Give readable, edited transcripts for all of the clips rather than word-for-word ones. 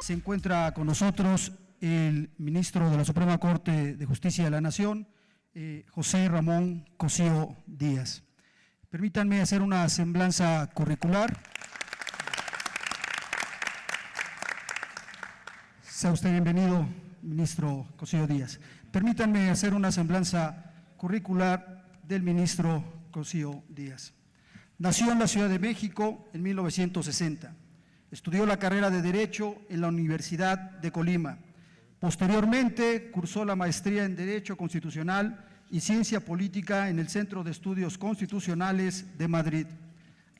Se encuentra con nosotros el ministro de la Suprema Corte de Justicia de la Nación, José Ramón Cosío Díaz. Permítanme hacer una semblanza curricular. Sea usted bienvenido, ministro Cosío Díaz. Permítanme hacer una semblanza curricular del ministro Cosío Díaz. Nació en la Ciudad de México en 1960. Estudió la carrera de Derecho en la Universidad de Colima. Posteriormente, cursó la maestría en Derecho Constitucional y Ciencia Política en el Centro de Estudios Constitucionales de Madrid.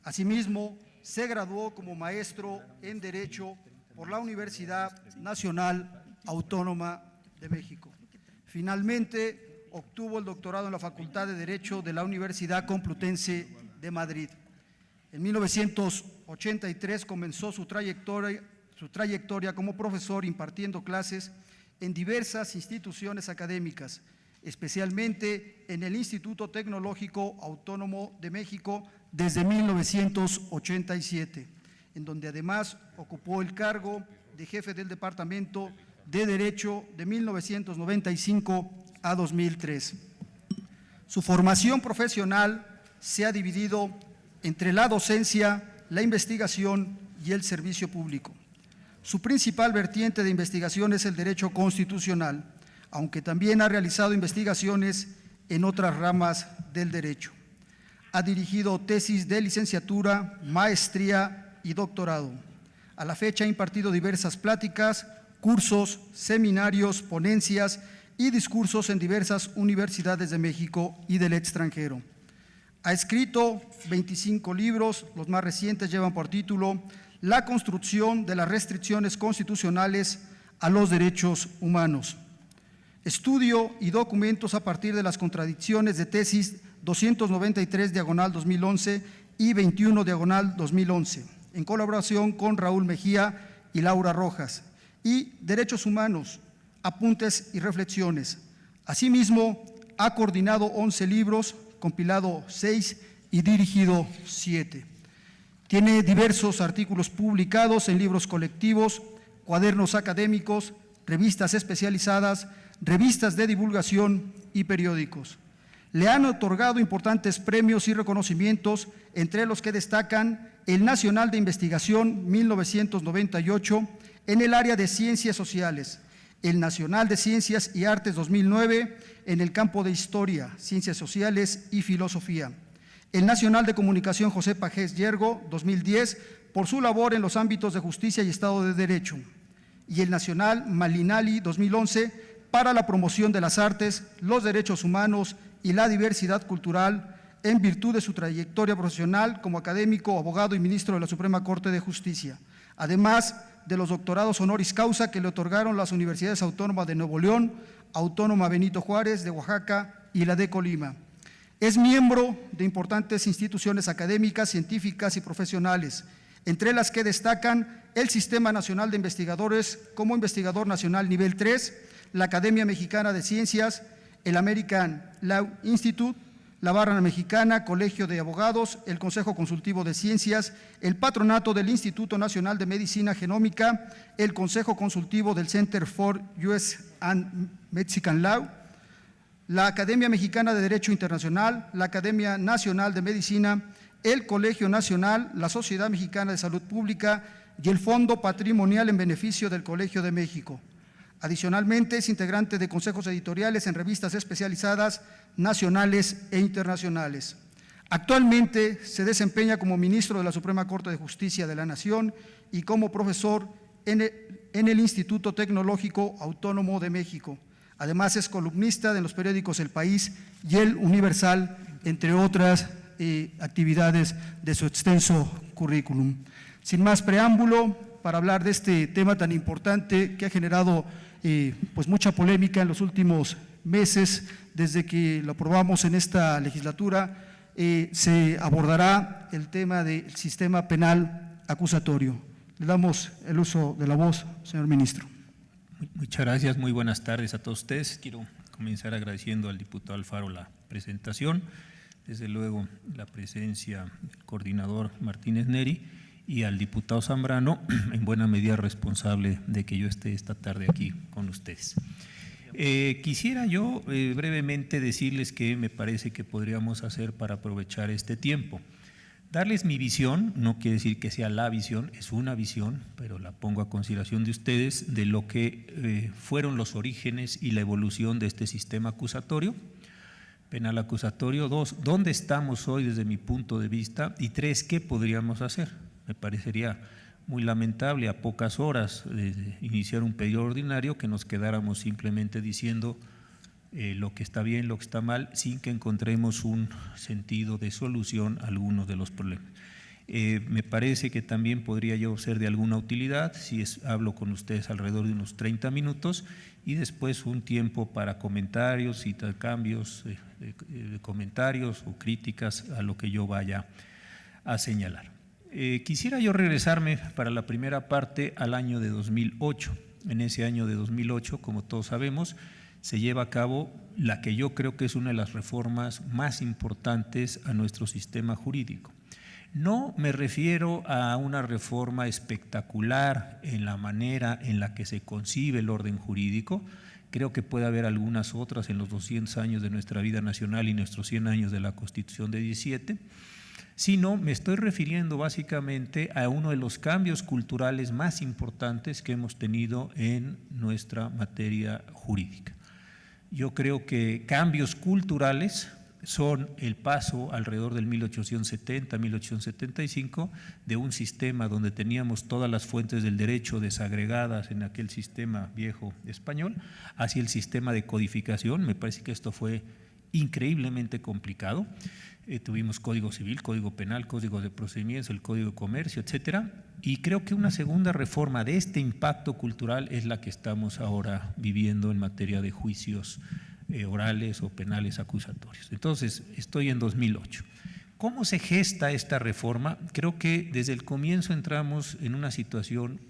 Asimismo, se graduó como maestro en Derecho por la Universidad Nacional Autónoma de México. Finalmente, obtuvo el doctorado en la Facultad de Derecho de la Universidad Complutense de Madrid. En 1983 comenzó su trayectoria como profesor impartiendo clases en diversas instituciones académicas, especialmente en el Instituto Tecnológico Autónomo de México desde 1987, en donde además ocupó el cargo de jefe del Departamento de Derecho de 1995 a 2003. Su formación profesional se ha dividido entre la docencia, la investigación y el servicio público. Su principal vertiente de investigación es el derecho constitucional, aunque también ha realizado investigaciones en otras ramas del derecho. Ha dirigido tesis de licenciatura, maestría y doctorado. A la fecha ha impartido diversas pláticas, cursos, seminarios, ponencias y discursos en diversas universidades de México y del extranjero. Ha escrito 25 libros, los más recientes llevan por título La construcción de las restricciones constitucionales a los derechos humanos. Estudio y documentos a partir de las contradicciones de tesis 293/2011 y 21/2011, en colaboración con Raúl Mejía y Laura Rojas, y Derechos Humanos, apuntes y reflexiones. Asimismo, ha coordinado 11 libros, compilado 6 y dirigido 7. Tiene diversos artículos publicados en libros colectivos, cuadernos académicos, revistas especializadas, revistas de divulgación y periódicos. Le han otorgado importantes premios y reconocimientos, entre los que destacan el Nacional de Investigación 1998 en el área de Ciencias Sociales, el Nacional de Ciencias y Artes 2009 en el campo de Historia, Ciencias Sociales y Filosofía, el Nacional de Comunicación José Pagés Yergo 2010 por su labor en los ámbitos de justicia y Estado de Derecho, y el Nacional Malinali 2011 para la promoción de las artes, los derechos humanos y la diversidad cultural en virtud de su trayectoria profesional como académico, abogado y ministro de la Suprema Corte de Justicia, además de los doctorados honoris causa que le otorgaron las Universidades Autónomas de Nuevo León, Autónoma Benito Juárez de Oaxaca y la de Colima. Es miembro de importantes instituciones académicas, científicas y profesionales, entre las que destacan el Sistema Nacional de Investigadores como investigador nacional nivel 3, la Academia Mexicana de Ciencias, el American Law Institute, la Barra Mexicana, Colegio de Abogados, el Consejo Consultivo de Ciencias, el Patronato del Instituto Nacional de Medicina Genómica, el Consejo Consultivo del Center for US and Mexican Law, la Academia Mexicana de Derecho Internacional, la Academia Nacional de Medicina, el Colegio Nacional, la Sociedad Mexicana de Salud Pública y el Fondo Patrimonial en beneficio del Colegio de México. Adicionalmente, es integrante de consejos editoriales en revistas especializadas nacionales e internacionales. Actualmente se desempeña como ministro de la Suprema Corte de Justicia de la Nación y como profesor en el Instituto Tecnológico Autónomo de México. Además, es columnista de los periódicos El País y El Universal, entre otras actividades de su extenso currículum. Sin más preámbulo, para hablar de este tema tan importante que ha generado pues mucha polémica en los últimos meses, desde que lo aprobamos en esta legislatura, se abordará el tema del sistema penal acusatorio. Le damos el uso de la voz, señor ministro. Muchas gracias, muy buenas tardes a todos ustedes. Quiero comenzar agradeciendo al diputado Alfaro la presentación, desde luego la presencia del coordinador Martínez Neri y al diputado Zambrano, en buena medida responsable de que yo esté esta tarde aquí con ustedes. Quisiera yo brevemente decirles qué me parece que podríamos hacer para aprovechar este tiempo. Darles mi visión, no quiere decir que sea la visión, es una visión, pero la pongo a consideración de ustedes, de lo que fueron los orígenes y la evolución de este sistema acusatorio, penal acusatorio. 2, ¿dónde estamos hoy desde mi punto de vista? Y 3, ¿qué podríamos hacer? Me parecería muy lamentable a pocas horas de iniciar un periodo ordinario que nos quedáramos simplemente diciendo lo que está bien, lo que está mal, sin que encontremos un sentido de solución a algunos de los problemas. Me parece que también podría yo ser de alguna utilidad si hablo con ustedes alrededor de unos 30 minutos y después un tiempo para comentarios, intercambios de comentarios o críticas a lo que yo vaya a señalar. Quisiera yo regresarme para la primera parte al año de 2008. En ese año de 2008, como todos sabemos, se lleva a cabo la que yo creo que es una de las reformas más importantes a nuestro sistema jurídico. No me refiero a una reforma espectacular en la manera en la que se concibe el orden jurídico. Creo que puede haber algunas otras en los 200 años de nuestra vida nacional y nuestros 100 años de la Constitución de 17, sino me estoy refiriendo básicamente a uno de los cambios culturales más importantes que hemos tenido en nuestra materia jurídica. Yo creo que cambios culturales son el paso alrededor del 1870, 1875 de un sistema donde teníamos todas las fuentes del derecho desagregadas en aquel sistema viejo español hacia el sistema de codificación. Me parece que esto fue increíblemente complicado. Tuvimos Código Civil, Código Penal, Código de Procedimientos, el Código de Comercio, etcétera. Y creo que una segunda reforma de este impacto cultural es la que estamos ahora viviendo en materia de juicios orales o penales acusatorios. Entonces, estoy en 2008. ¿Cómo se gesta esta reforma? Creo que desde el comienzo entramos en una situación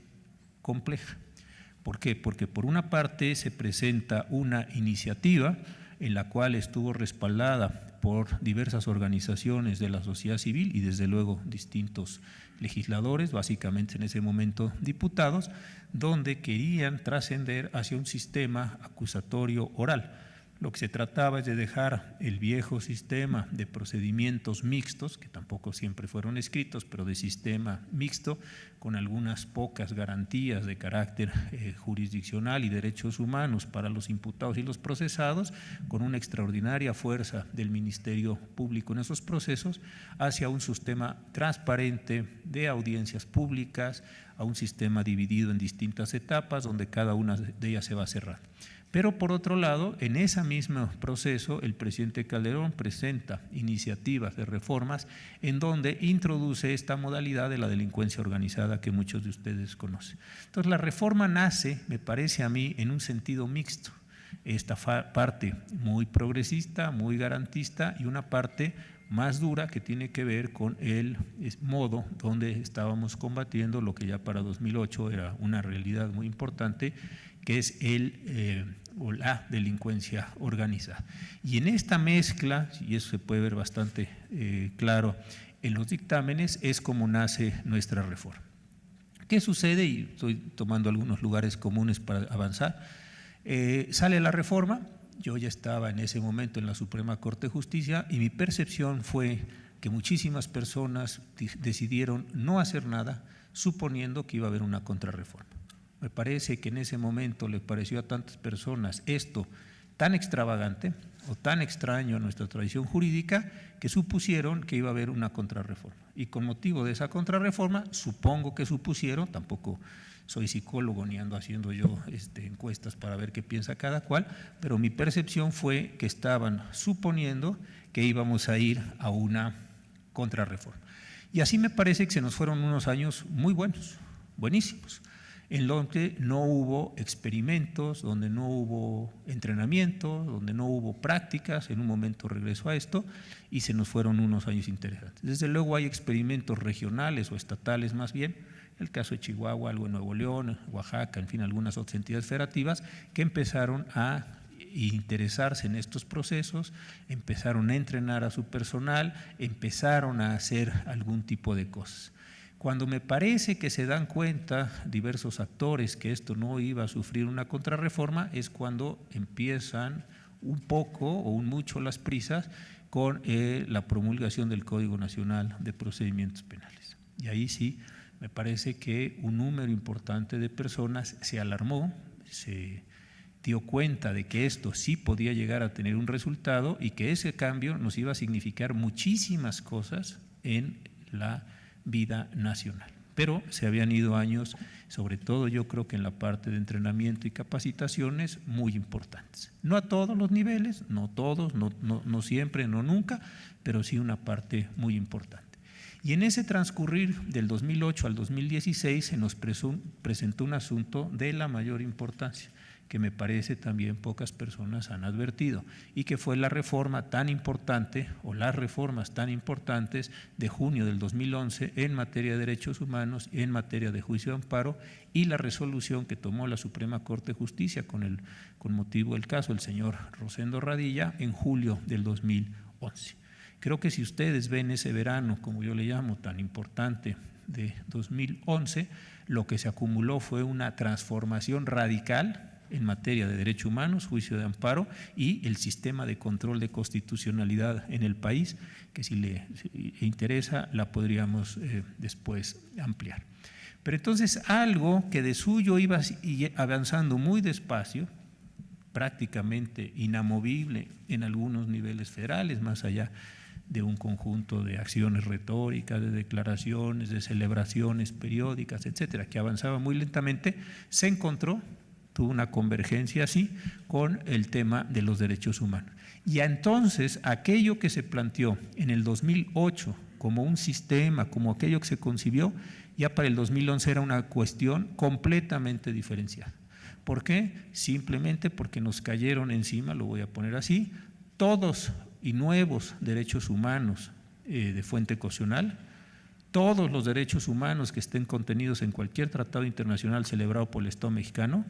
compleja. ¿Por qué? Porque por una parte se presenta una iniciativa en la cual estuvo respaldada por diversas organizaciones de la sociedad civil y desde luego distintos legisladores, básicamente en ese momento diputados, donde querían trascender hacia un sistema acusatorio oral. Lo que se trataba es de dejar el viejo sistema de procedimientos mixtos, que tampoco siempre fueron escritos, pero de sistema mixto, con algunas pocas garantías de carácter jurisdiccional y derechos humanos para los imputados y los procesados, con una extraordinaria fuerza del Ministerio Público en esos procesos, hacia un sistema transparente de audiencias públicas, a un sistema dividido en distintas etapas, donde cada una de ellas se va a cerrar. Pero por otro lado, en ese mismo proceso, el presidente Calderón presenta iniciativas de reformas en donde introduce esta modalidad de la delincuencia organizada que muchos de ustedes conocen. Entonces, la reforma nace, me parece a mí, en un sentido mixto. Esta parte muy progresista, muy garantista y una parte más dura que tiene que ver con el modo donde estábamos combatiendo lo que ya para 2008 era una realidad muy importante, que es o la delincuencia organizada. Y en esta mezcla, y eso se puede ver bastante claro en los dictámenes, es como nace nuestra reforma. ¿Qué sucede? Y estoy tomando algunos lugares comunes para avanzar. Sale la reforma, yo ya estaba en ese momento en la Suprema Corte de Justicia y mi percepción fue que muchísimas personas decidieron no hacer nada suponiendo que iba a haber una contrarreforma. Me parece que en ese momento le pareció a tantas personas esto tan extravagante o tan extraño a nuestra tradición jurídica que supusieron que iba a haber una contrarreforma. Y con motivo de esa contrarreforma, supongo que supusieron, tampoco soy psicólogo ni ando haciendo yo encuestas para ver qué piensa cada cual, pero mi percepción fue que estaban suponiendo que íbamos a ir a una contrarreforma. Y así me parece que se nos fueron unos años muy buenos, buenísimos, en donde no hubo experimentos, donde no hubo entrenamiento, donde no hubo prácticas. En un momento regreso a esto y se nos fueron unos años interesantes. Desde luego hay experimentos regionales o estatales más bien, el caso de Chihuahua, algo en Nuevo León, Oaxaca, en fin, algunas otras entidades federativas que empezaron a interesarse en estos procesos, empezaron a entrenar a su personal, empezaron a hacer algún tipo de cosas. Cuando me parece que se dan cuenta diversos actores que esto no iba a sufrir una contrarreforma, es cuando empiezan un poco o un mucho las prisas con la promulgación del Código Nacional de Procedimientos Penales. Y ahí sí, me parece que un número importante de personas se alarmó, se dio cuenta de que esto sí podía llegar a tener un resultado y que ese cambio nos iba a significar muchísimas cosas en la vida nacional. Pero se habían ido años, sobre todo yo creo que en la parte de entrenamiento y capacitaciones, muy importantes. No a todos los niveles, no todos, no siempre, no nunca, pero sí una parte muy importante. Y en ese transcurrir del 2008 al 2016 se nos presentó un asunto de la mayor importancia, que me parece también pocas personas han advertido, y que fue la reforma tan importante o las reformas tan importantes de junio del 2011 en materia de derechos humanos, en materia de juicio de amparo, y la resolución que tomó la Suprema Corte de Justicia con motivo del caso del señor Rosendo Radilla en julio del 2011. Creo que si ustedes ven ese verano, como yo le llamo, tan importante de 2011, lo que se acumuló fue una transformación radical en materia de derechos humanos, juicio de amparo y el sistema de control de constitucionalidad en el país, que si le interesa la podríamos después ampliar. Pero entonces algo que de suyo iba avanzando muy despacio, prácticamente inamovible en algunos niveles federales, más allá de un conjunto de acciones retóricas, de declaraciones, de celebraciones periódicas, etcétera, que avanzaba muy lentamente, se encontró, tuvo una convergencia así con el tema de los derechos humanos. Y entonces aquello que se planteó en el 2008 como un sistema, como aquello que se concibió, ya para el 2011 era una cuestión completamente diferenciada. ¿Por qué? Simplemente porque nos cayeron encima, lo voy a poner así, todos y nuevos derechos humanos de fuente constitucional, todos los derechos humanos que estén contenidos en cualquier tratado internacional celebrado por el Estado mexicano,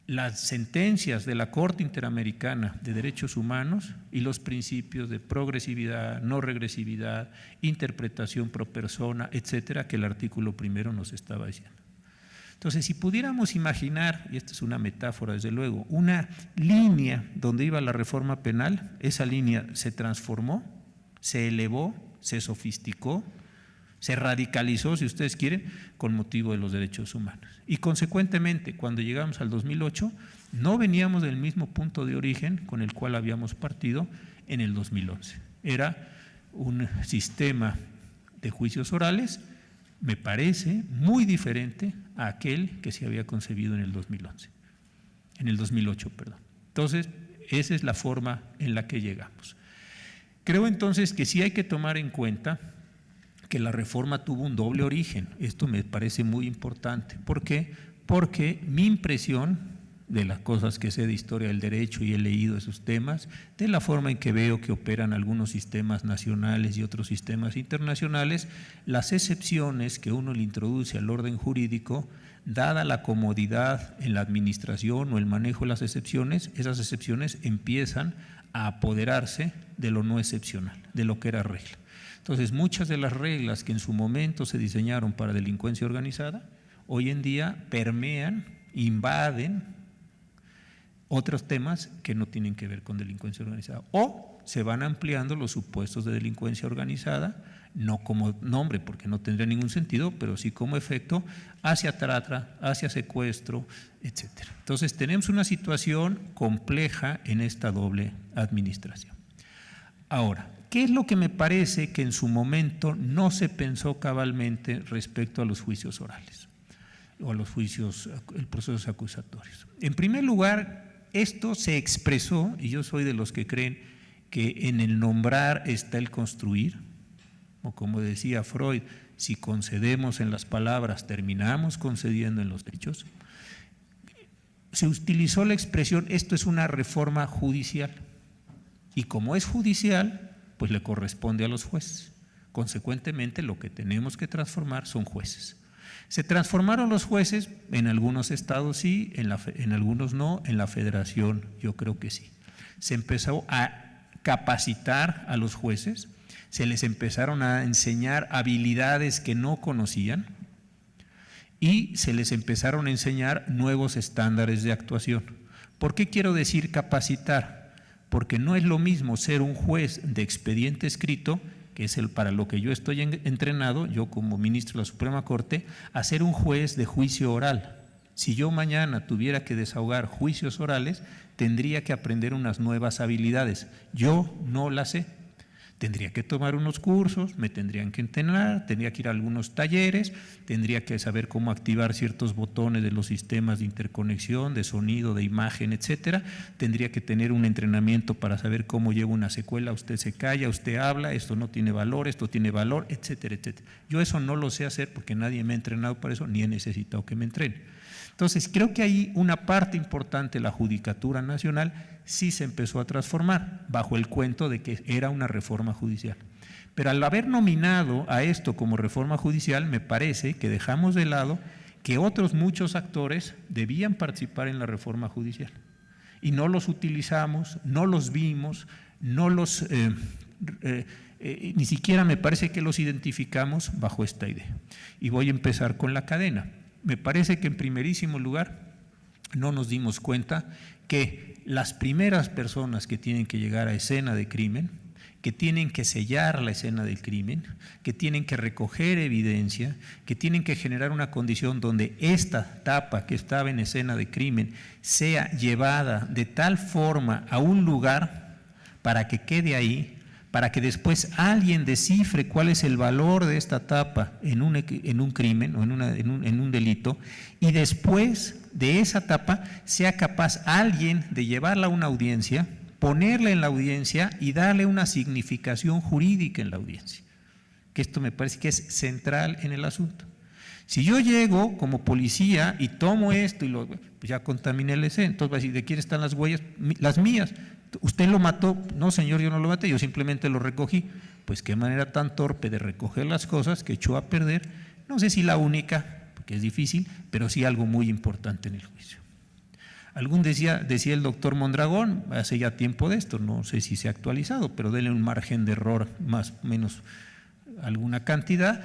las sentencias de la Corte Interamericana de Derechos Humanos y los principios de progresividad, no regresividad, interpretación pro persona, etcétera, que el artículo primero nos estaba diciendo. Entonces, si pudiéramos imaginar, y esta es una metáfora desde luego, una línea donde iba la reforma penal, esa línea se transformó, se elevó, se sofisticó, se radicalizó, si ustedes quieren, con motivo de los derechos humanos. Y consecuentemente, cuando llegamos al 2008, no veníamos del mismo punto de origen con el cual habíamos partido en el 2011. Era un sistema de juicios orales, me parece, muy diferente a aquel que se había concebido en el 2008, perdón. Entonces, esa es la forma en la que llegamos. Creo entonces que sí hay que tomar en cuenta que la reforma tuvo un doble origen. Esto me parece muy importante. ¿Por qué? Porque mi impresión de las cosas que sé de historia del derecho y he leído esos temas, de la forma en que veo que operan algunos sistemas nacionales y otros sistemas internacionales, las excepciones que uno le introduce al orden jurídico, dada la comodidad en la administración o el manejo de las excepciones, esas excepciones empiezan a apoderarse de lo no excepcional, de lo que era regla. Entonces, muchas de las reglas que en su momento se diseñaron para delincuencia organizada, hoy en día permean, invaden otros temas que no tienen que ver con delincuencia organizada. O se van ampliando los supuestos de delincuencia organizada, no como nombre, porque no tendría ningún sentido, pero sí como efecto, hacia trata, hacia secuestro, etcétera. Entonces, tenemos una situación compleja en esta doble administración. Ahora, ¿qué es lo que me parece que en su momento no se pensó cabalmente respecto a los juicios orales o a los juicios, el procesos acusatorios? En primer lugar, esto se expresó, y yo soy de los que creen que en el nombrar está el construir, o como decía Freud, si concedemos en las palabras, terminamos concediendo en los hechos. Se utilizó la expresión, esto es una reforma judicial, y como es judicial, pues le corresponde a los jueces. Consecuentemente, lo que tenemos que transformar son jueces. ¿Se transformaron los jueces? En algunos estados sí, en algunos no, en la federación yo creo que sí. Se empezó a capacitar a los jueces, se les empezaron a enseñar habilidades que no conocían y se les empezaron a enseñar nuevos estándares de actuación. ¿Por qué quiero decir capacitar? Porque no es lo mismo ser un juez de expediente escrito, que es para lo que yo estoy entrenado, yo como ministro de la Suprema Corte, a ser un juez de juicio oral. Si yo mañana tuviera que desahogar juicios orales, tendría que aprender unas nuevas habilidades. Yo no las sé. Tendría que tomar unos cursos, me tendrían que entrenar, tendría que ir a algunos talleres, tendría que saber cómo activar ciertos botones de los sistemas de interconexión, de sonido, de imagen, etcétera. Tendría que tener un entrenamiento para saber cómo llevo una secuela, usted se calla, usted habla, esto no tiene valor, esto tiene valor, etcétera, etcétera. Yo eso no lo sé hacer porque nadie me ha entrenado para eso, ni he necesitado que me entrene. Entonces, creo que ahí una parte importante de la Judicatura Nacional sí se empezó a transformar bajo el cuento de que era una reforma judicial. Pero al haber nominado a esto como reforma judicial, me parece que dejamos de lado que otros muchos actores debían participar en la reforma judicial. Y no los utilizamos, no los vimos, no los, ni siquiera me parece que los identificamos bajo esta idea. Y voy a empezar con la cadena. Me parece que en primerísimo lugar no nos dimos cuenta que las primeras personas que tienen que llegar a escena de crimen, que tienen que sellar la escena del crimen, que tienen que recoger evidencia, que tienen que generar una condición donde esta tapa que estaba en escena de crimen sea llevada de tal forma a un lugar para que quede ahí, para que después alguien descifre cuál es el valor de esta tapa en un crimen o en un delito, y después de esa tapa sea capaz alguien de llevarla a una audiencia, ponerla en la audiencia y darle una significación jurídica en la audiencia. Que esto me parece que es central en el asunto. Si yo llego como policía y tomo esto y pues ya contaminé la escena, entonces va a decir, ¿de quién están las huellas? Las mías. ¿Usted lo mató? No, señor, yo no lo maté, yo simplemente lo recogí. Pues qué manera tan torpe de recoger las cosas que echó a perder, no sé si la única, porque es difícil, pero sí algo muy importante en el juicio. Algún decía el doctor Mondragón, hace ya tiempo de esto, no sé si se ha actualizado, pero denle un margen de error más o menos alguna cantidad,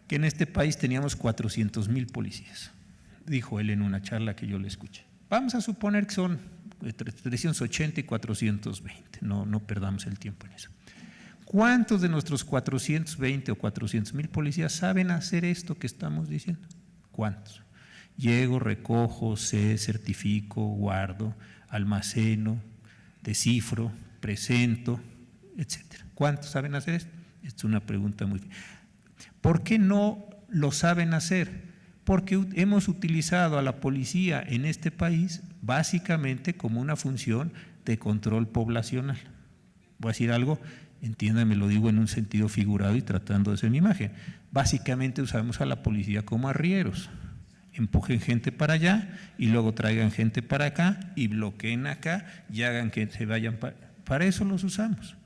que en este país teníamos 400,000 policías, dijo él en una charla que yo le escuché. Vamos a suponer que son 380 y 420, no perdamos el tiempo en eso. ¿Cuántos de nuestros 420 o 400,000 policías saben hacer esto que estamos diciendo? ¿Cuántos? Llego, recojo, sé, certifico, guardo, almaceno, descifro, presento, etcétera. ¿Cuántos saben hacer esto? Esta es una pregunta muy… ¿Por qué no lo saben hacer? Porque hemos utilizado a la policía en este país básicamente como una función de control poblacional. Voy a decir algo, entiéndame, lo digo en un sentido figurado y tratando de ser mi imagen. Básicamente usamos a la policía como arrieros. Empujen gente para allá y luego traigan gente para acá y bloqueen acá y hagan que se vayan para eso los usamos.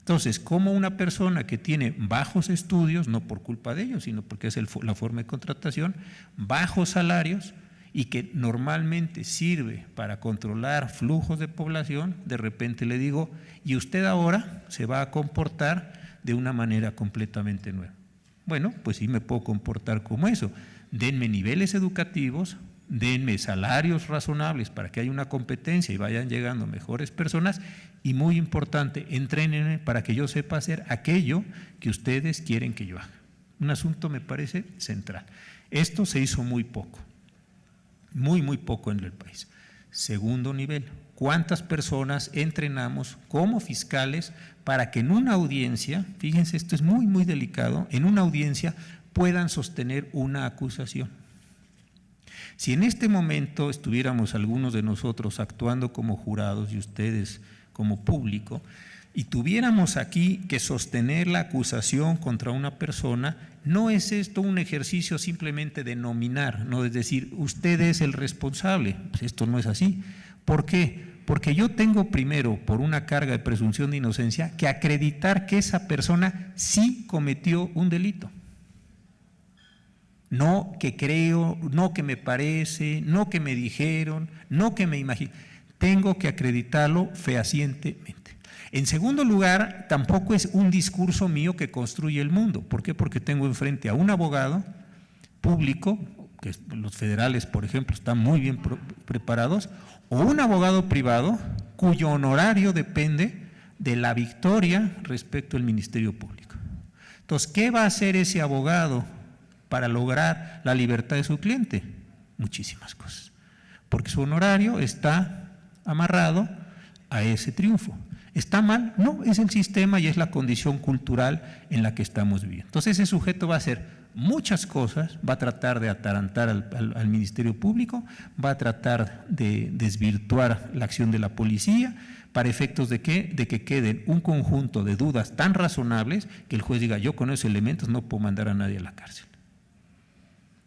Entonces, como una persona que tiene bajos estudios, no por culpa de ellos, sino porque es la forma de contratación, bajos salarios y que normalmente sirve para controlar flujos de población, de repente le digo, y usted ahora se va a comportar de una manera completamente nueva. Bueno, pues sí me puedo comportar como eso. Denme niveles educativos, denme salarios razonables para que haya una competencia y vayan llegando mejores personas, y muy importante, entrénenme para que yo sepa hacer aquello que ustedes quieren que yo haga. Un asunto me parece central. Esto se hizo muy poco, muy poco en el país. Segundo nivel, ¿cuántas personas entrenamos como fiscales para que en una audiencia, fíjense, esto es muy delicado, en una audiencia puedan sostener una acusación? Si en este momento estuviéramos algunos de nosotros actuando como jurados y ustedes como público, y tuviéramos aquí que sostener la acusación contra una persona, no es esto un ejercicio simplemente de nominar, no es decir, usted es el responsable. Pues esto no es así. ¿Por qué? Porque yo tengo primero, por una carga de presunción de inocencia, que acreditar que esa persona sí cometió un delito. No que creo, no que me parece, no que me dijeron, no que me imagino. tengo que acreditarlo fehacientemente. En segundo lugar, tampoco es un discurso mío que construye el mundo. ¿Por qué? Porque tengo enfrente a un abogado público, que los federales, por ejemplo, están muy bien preparados, o un abogado privado cuyo honorario depende de la victoria respecto al Ministerio Público. Entonces, ¿qué va a hacer ese abogado para lograr la libertad de su cliente? Muchísimas cosas, porque su honorario está amarrado a ese triunfo. ¿Está mal? No, es el sistema y es la condición cultural en la que estamos viviendo. Entonces ese sujeto va a hacer muchas cosas, va a tratar de atarantar al Ministerio Público, va a tratar de desvirtuar la acción de la policía, para efectos de ¿qué? De que queden un conjunto de dudas tan razonables que el juez diga, yo con esos elementos no puedo mandar a nadie a la cárcel.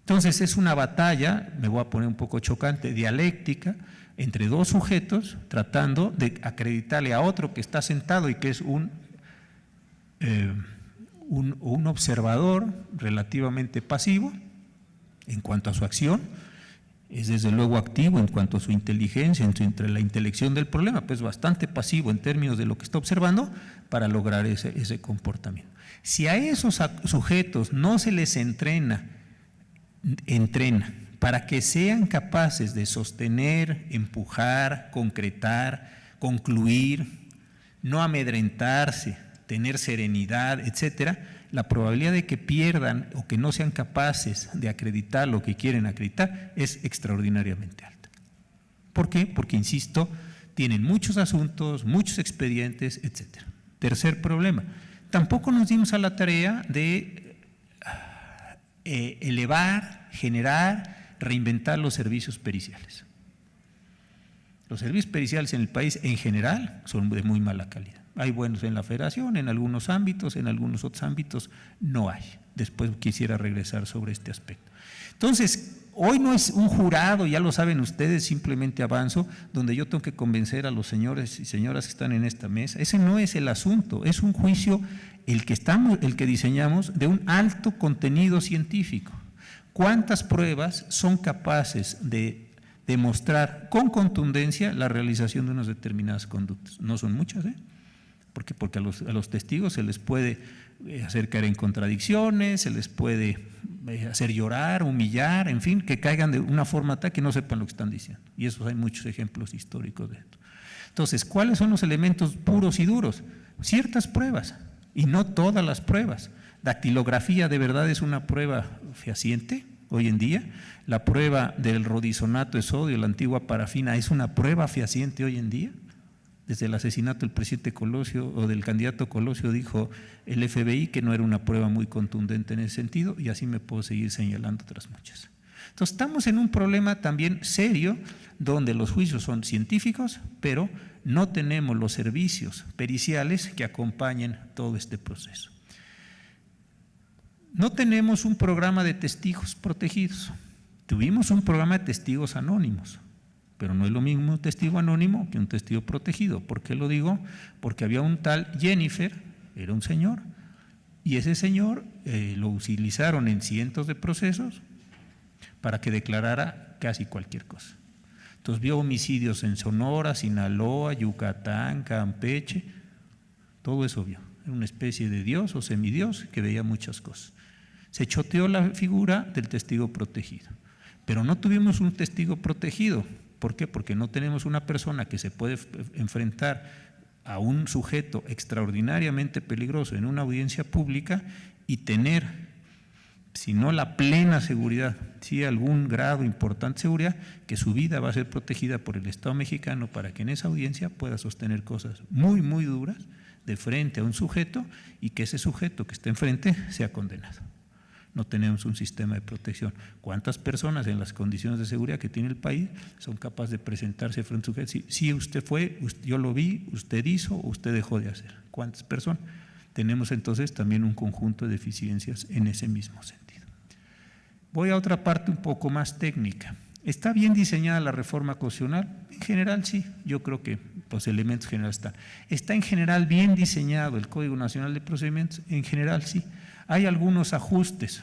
Entonces es una batalla, me voy a poner un poco chocante, dialéctica, entre dos sujetos tratando de acreditarle a otro que está sentado y que es un observador relativamente pasivo en cuanto a su acción, es desde luego activo en cuanto a su inteligencia, entre la intelección del problema, pues bastante pasivo en términos de lo que está observando para lograr ese comportamiento. Si a esos sujetos no se les entrena para que sean capaces de sostener, empujar, concretar, concluir, no amedrentarse, tener serenidad, etcétera, la probabilidad de que pierdan o que no sean capaces de acreditar lo que quieren acreditar es extraordinariamente alta. ¿Por qué? Porque, insisto, tienen muchos asuntos, muchos expedientes, etcétera. Tercer problema, tampoco nos dimos a la tarea de elevar, generar, reinventar los servicios periciales. Los servicios periciales en el país en general son de muy mala calidad. Hay buenos en la federación, en algunos ámbitos, en algunos otros ámbitos no hay. Después quisiera regresar sobre este aspecto. Entonces, hoy no es un jurado, ya lo saben ustedes, simplemente avanzo, donde yo tengo que convencer a los señores y señoras que están en esta mesa. Ese no es el asunto, es un juicio el que diseñamos de un alto contenido científico. ¿Cuántas pruebas son capaces de demostrar con contundencia la realización de unas determinadas conductas? No son muchas, ¿eh? Porque a los testigos se les puede hacer caer en contradicciones, se les puede hacer llorar, humillar, en fin, que caigan de una forma tal que no sepan lo que están diciendo. Y esos hay muchos ejemplos históricos de esto. Entonces, ¿cuáles son los elementos puros y duros? Ciertas pruebas, y no todas las pruebas. Dactilografía de verdad es una prueba fehaciente hoy en día. La prueba del rodizonato de sodio, la antigua parafina, es una prueba fehaciente hoy en día. Desde el asesinato del presidente Colosio o del candidato Colosio dijo el FBI que no era una prueba muy contundente en ese sentido, y así me puedo seguir señalando otras muchas. Entonces estamos en un problema también serio donde los juicios son científicos, pero no tenemos los servicios periciales que acompañen todo este proceso. No tenemos un programa de testigos protegidos, tuvimos un programa de testigos anónimos, pero no es lo mismo un testigo anónimo que un testigo protegido. ¿Por qué lo digo? Porque había un tal Jennifer, era un señor, y ese señor lo utilizaron en cientos de procesos para que declarara casi cualquier cosa. Entonces vio homicidios en Sonora, Sinaloa, Yucatán, Campeche, todo eso vio. Era una especie de dios o semidios que veía muchas cosas. Se choteó la figura del testigo protegido, pero no tuvimos un testigo protegido. ¿Por qué? Porque no tenemos una persona que se puede enfrentar a un sujeto extraordinariamente peligroso en una audiencia pública y tener, si no la plena seguridad, sí algún grado importante de seguridad, que su vida va a ser protegida por el Estado mexicano para que en esa audiencia pueda sostener cosas muy, muy duras de frente a un sujeto y que ese sujeto que esté enfrente sea condenado. No tenemos un sistema de protección. ¿Cuántas personas en las condiciones de seguridad que tiene el país son capaces de presentarse frente a un sujeto? Sí, usted fue, yo lo vi, usted hizo, usted dejó de hacer. ¿Cuántas personas? Tenemos entonces también un conjunto de deficiencias en ese mismo sentido. Voy a otra parte un poco más técnica. ¿Está bien diseñada la reforma constitucional? En general sí, yo creo que los elementos generales están. ¿Está en general bien diseñado el Código Nacional de Procedimientos? En general sí. Hay algunos ajustes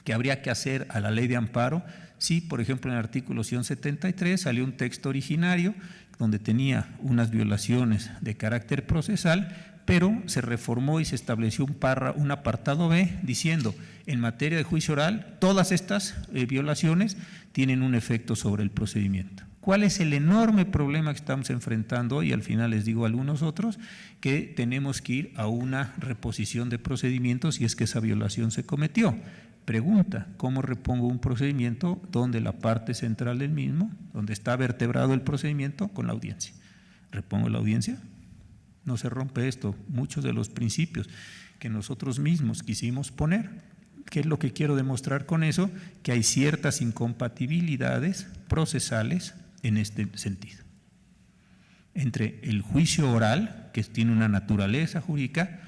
que habría que hacer a la ley de amparo. Sí, por ejemplo, en el artículo 173 salió un texto originario donde tenía unas violaciones de carácter procesal, pero se reformó y se estableció un apartado B diciendo, en materia de juicio oral, todas estas violaciones tienen un efecto sobre el procedimiento. ¿Cuál es el enorme problema que estamos enfrentando hoy? Al final les digo a algunos otros que tenemos que ir a una reposición de procedimientos si es que esa violación se cometió. Pregunta, ¿cómo repongo un procedimiento donde la parte central del mismo, donde está vertebrado el procedimiento, con la audiencia? ¿Repongo la audiencia? No se rompe esto. Muchos de los principios que nosotros mismos quisimos poner, ¿qué es lo que quiero demostrar con eso? Que hay ciertas incompatibilidades procesales en este sentido. Entre el juicio oral, que tiene una naturaleza jurídica,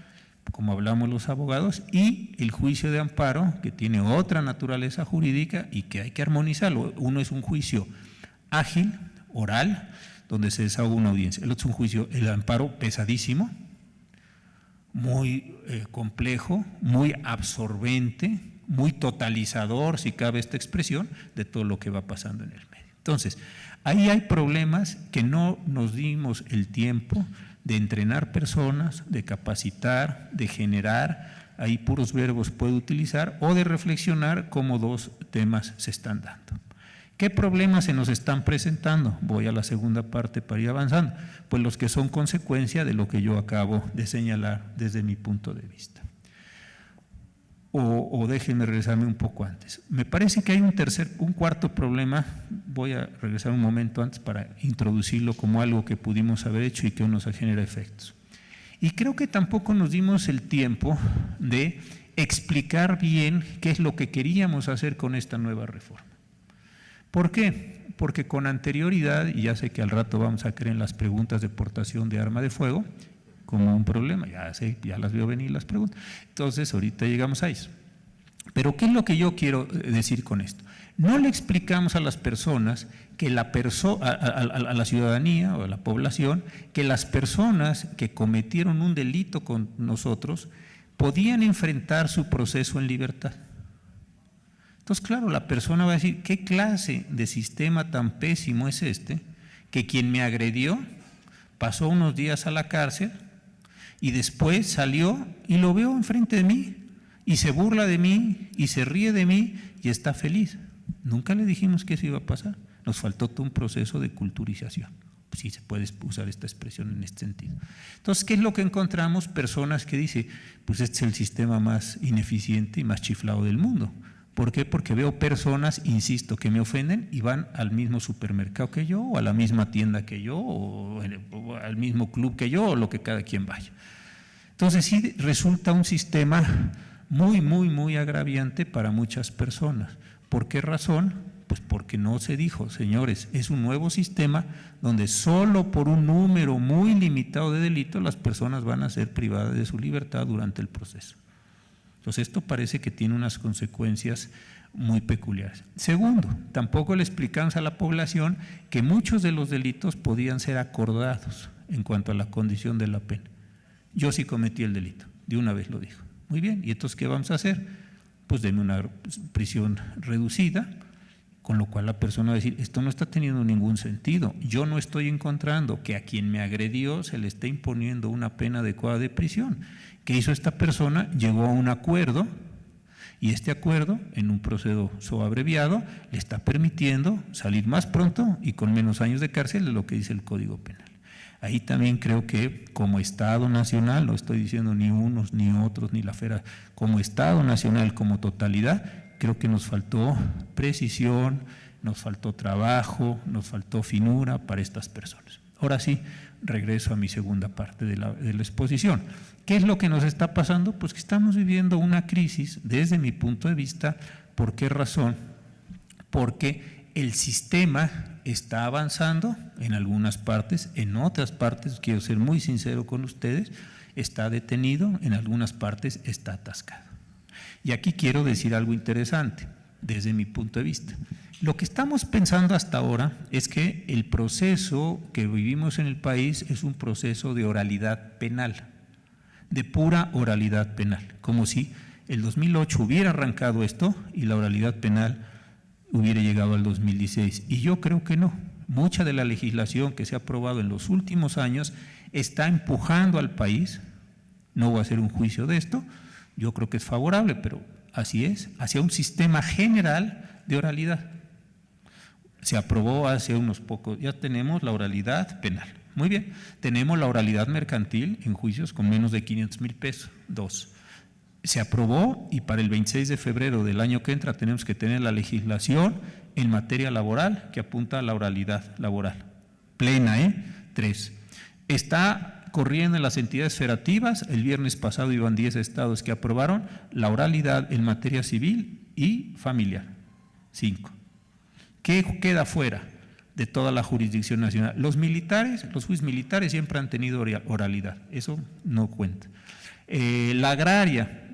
como hablamos los abogados, y el juicio de amparo, que tiene otra naturaleza jurídica y que hay que armonizarlo. Uno es un juicio ágil, oral, donde se desahoga una audiencia. El otro es un juicio, el amparo, pesadísimo, muy complejo, muy absorbente, muy totalizador, si cabe esta expresión, de todo lo que va pasando en el medio. Entonces, ahí hay problemas que no nos dimos el tiempo de entrenar personas, de capacitar, de generar, ahí puros verbos puedo utilizar, o de reflexionar cómo dos temas se están dando. ¿Qué problemas se nos están presentando? Voy a la segunda parte para ir avanzando. Pues los que son consecuencia de lo que yo acabo de señalar desde mi punto de vista. O déjenme regresarme un poco antes. Me parece que hay un cuarto problema, voy a regresar un momento antes para introducirlo como algo que pudimos haber hecho y que nos genera efectos. Y creo que tampoco nos dimos el tiempo de explicar bien qué es lo que queríamos hacer con esta nueva reforma. ¿Por qué? Porque con anterioridad, y ya sé que al rato vamos a caer en las preguntas de portación de arma de fuego, como un problema, ya sé, ya las veo venir las preguntas. Entonces, ahorita llegamos a eso. Pero, ¿qué es lo que yo quiero decir con esto? No le explicamos a las personas, que a la ciudadanía o a la población, que las personas que cometieron un delito con nosotros podían enfrentar su proceso en libertad. Entonces, claro, la persona va a decir, ¿qué clase de sistema tan pésimo es este? Que quien me agredió pasó unos días a la cárcel y después salió y lo veo enfrente de mí y se burla de mí y se ríe de mí y está feliz. Nunca le dijimos que eso iba a pasar. Nos faltó todo un proceso de culturización. Si se puede usar esta expresión en este sentido. Entonces, ¿qué es lo que encontramos? Personas que dicen, pues este es el sistema más ineficiente y más chiflado del mundo. ¿Por qué? Porque veo personas, insisto, que me ofenden y van al mismo supermercado que yo, o a la misma tienda que yo, o al mismo club que yo, o lo que cada quien vaya. Entonces sí resulta un sistema muy agraviante para muchas personas. ¿Por qué razón? Pues porque no se dijo, señores, es un nuevo sistema donde solo por un número muy limitado de delitos las personas van a ser privadas de su libertad durante el proceso. Entonces esto parece que tiene unas consecuencias muy peculiares. Segundo, tampoco le explicamos a la población que muchos de los delitos podían ser acordados en cuanto a la condición de la pena. Yo sí cometí el delito, de una vez lo dijo. Muy bien, ¿y entonces qué vamos a hacer? Pues denme una prisión reducida, con lo cual la persona va a decir, esto no está teniendo ningún sentido. Yo no estoy encontrando que a quien me agredió se le esté imponiendo una pena adecuada de prisión. ¿Qué hizo esta persona? Llegó a un acuerdo y este acuerdo, en un proceso abreviado, le está permitiendo salir más pronto y con menos años de cárcel de lo que dice el Código Penal. Ahí también creo que como Estado Nacional, no estoy diciendo ni unos ni otros ni la FERA, como Estado Nacional, como totalidad, creo que nos faltó precisión, nos faltó trabajo, nos faltó finura para estas personas. Ahora sí, regreso a mi segunda parte de la exposición. ¿Qué es lo que nos está pasando? Pues que estamos viviendo una crisis desde mi punto de vista. ¿Por qué razón? Porque el sistema está avanzando en algunas partes, en otras partes, quiero ser muy sincero con ustedes, está detenido, en algunas partes está atascado. Y aquí quiero decir algo interesante desde mi punto de vista. Lo que estamos pensando hasta ahora es que el proceso que vivimos en el país es un proceso de oralidad penal, de pura oralidad penal, como si el 2008 hubiera arrancado esto y la oralidad penal hubiera llegado al 2016. Y yo creo que no. mucha de la legislación que se ha aprobado en los últimos años está empujando al país, no voy a hacer un juicio de esto, yo creo que es favorable, pero así es, hacia un sistema general de oralidad. Se aprobó hace unos pocos, ya tenemos la oralidad penal. Muy bien, tenemos la oralidad mercantil en juicios con menos de 500,000 pesos, 2. Se aprobó y para el 26 de febrero del año que entra tenemos que tener la legislación en materia laboral que apunta a la oralidad laboral. Plena, 3. Está corriendo en las entidades federativas, el viernes pasado iban 10 estados que aprobaron la oralidad en materia civil y familiar. 5. ¿Qué queda fuera de toda la jurisdicción nacional? Los militares, los jueces militares siempre han tenido oralidad, eso no cuenta. La agraria,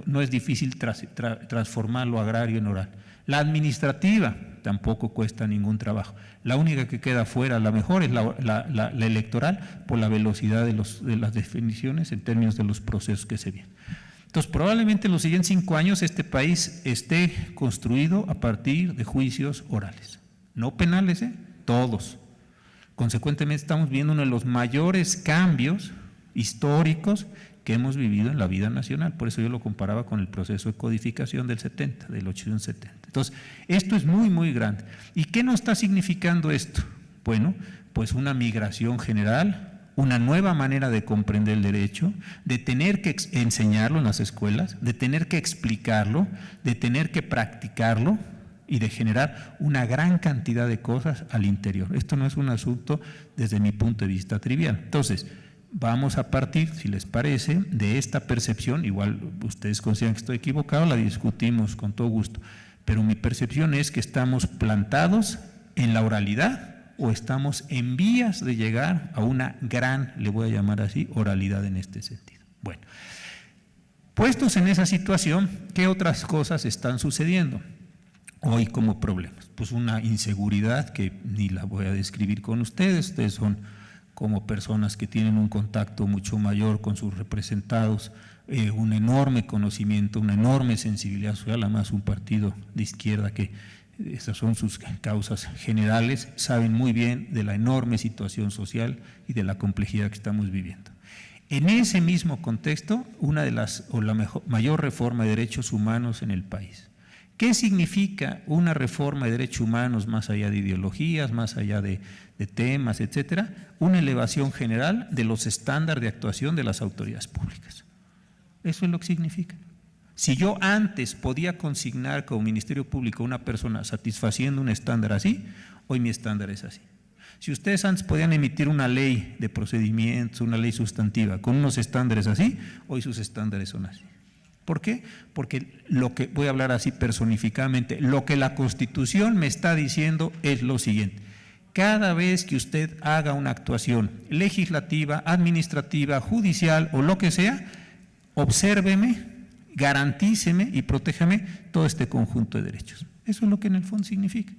no es difícil transformar lo agrario en oral. La administrativa tampoco cuesta ningún trabajo. La única que queda fuera, la mejor, es la electoral, por la velocidad de las definiciones en términos de los procesos que se vienen. Entonces, probablemente en los siguientes 5 años este país esté construido a partir de juicios orales, no penales, todos. Consecuentemente, estamos viendo uno de los mayores cambios históricos que hemos vivido en la vida nacional. Por eso yo lo comparaba con el proceso de codificación del 870. Entonces, esto es muy, muy grande. ¿Y qué nos está significando esto? Bueno, pues una migración general, una nueva manera de comprender el derecho, de tener que enseñarlo en las escuelas, de tener que explicarlo, de tener que practicarlo y de generar una gran cantidad de cosas al interior. Esto no es un asunto desde mi punto de vista trivial. Entonces, vamos a partir, si les parece, de esta percepción, igual ustedes consideran que estoy equivocado, la discutimos con todo gusto, pero mi percepción es que estamos plantados en la oralidad o estamos en vías de llegar a una gran, le voy a llamar así, oralidad en este sentido. Bueno, puestos en esa situación, ¿qué otras cosas están sucediendo hoy como problemas? Pues una inseguridad que ni la voy a describir con ustedes son como personas que tienen un contacto mucho mayor con sus representados, un enorme conocimiento, una enorme sensibilidad social, además un partido de izquierda que esas son sus causas generales, saben muy bien de la enorme situación social y de la complejidad que estamos viviendo. En ese mismo contexto, mayor reforma de derechos humanos en el país. ¿Qué significa una reforma de derechos humanos más allá de ideologías, más allá de temas, etcétera? Una elevación general de los estándares de actuación de las autoridades públicas. Eso es lo que significa. Si yo antes podía consignar como Ministerio Público a una persona satisfaciendo un estándar así, hoy mi estándar es así. Si ustedes antes podían emitir una ley de procedimientos, una ley sustantiva con unos estándares así, hoy sus estándares son así. ¿Por qué? Porque voy a hablar así personificadamente, lo que la Constitución me está diciendo es lo siguiente: cada vez que usted haga una actuación legislativa, administrativa, judicial o lo que sea, obsérveme, garantíceme y protéjame todo este conjunto de derechos. Eso es lo que en el fondo significa.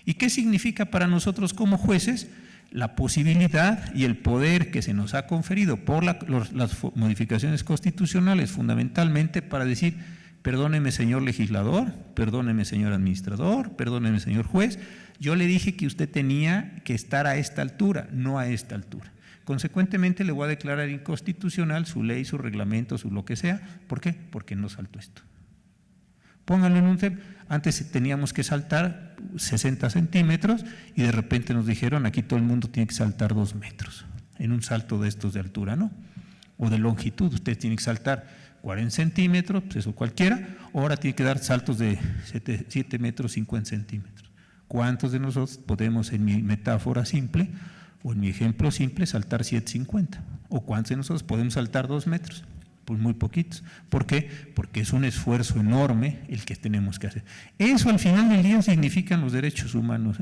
¿Y qué significa para nosotros como jueces? La posibilidad y el poder que se nos ha conferido por las modificaciones constitucionales, fundamentalmente para decir: perdóneme señor legislador, perdóneme señor administrador, perdóneme señor juez, yo le dije que usted tenía que estar a esta altura, no a esta altura. Consecuentemente le voy a declarar inconstitucional su ley, su reglamento, su lo que sea. ¿Por qué? Porque no saltó esto. Pónganlo en un tema. Antes teníamos que saltar 60 centímetros y de repente nos dijeron: aquí todo el mundo tiene que saltar 2 metros en un salto de estos de altura, ¿no? O de longitud, usted tiene que saltar 40 centímetros, pues eso cualquiera, ahora tiene que dar saltos de 7 metros 50 centímetros. ¿Cuántos de nosotros podemos, en mi metáfora simple o en mi ejemplo simple, saltar 7.50? ¿O cuántos de nosotros podemos saltar 2 metros? Pues muy poquitos. ¿Por qué? Porque es un esfuerzo enorme el que tenemos que hacer. Eso al final del día significan los derechos humanos,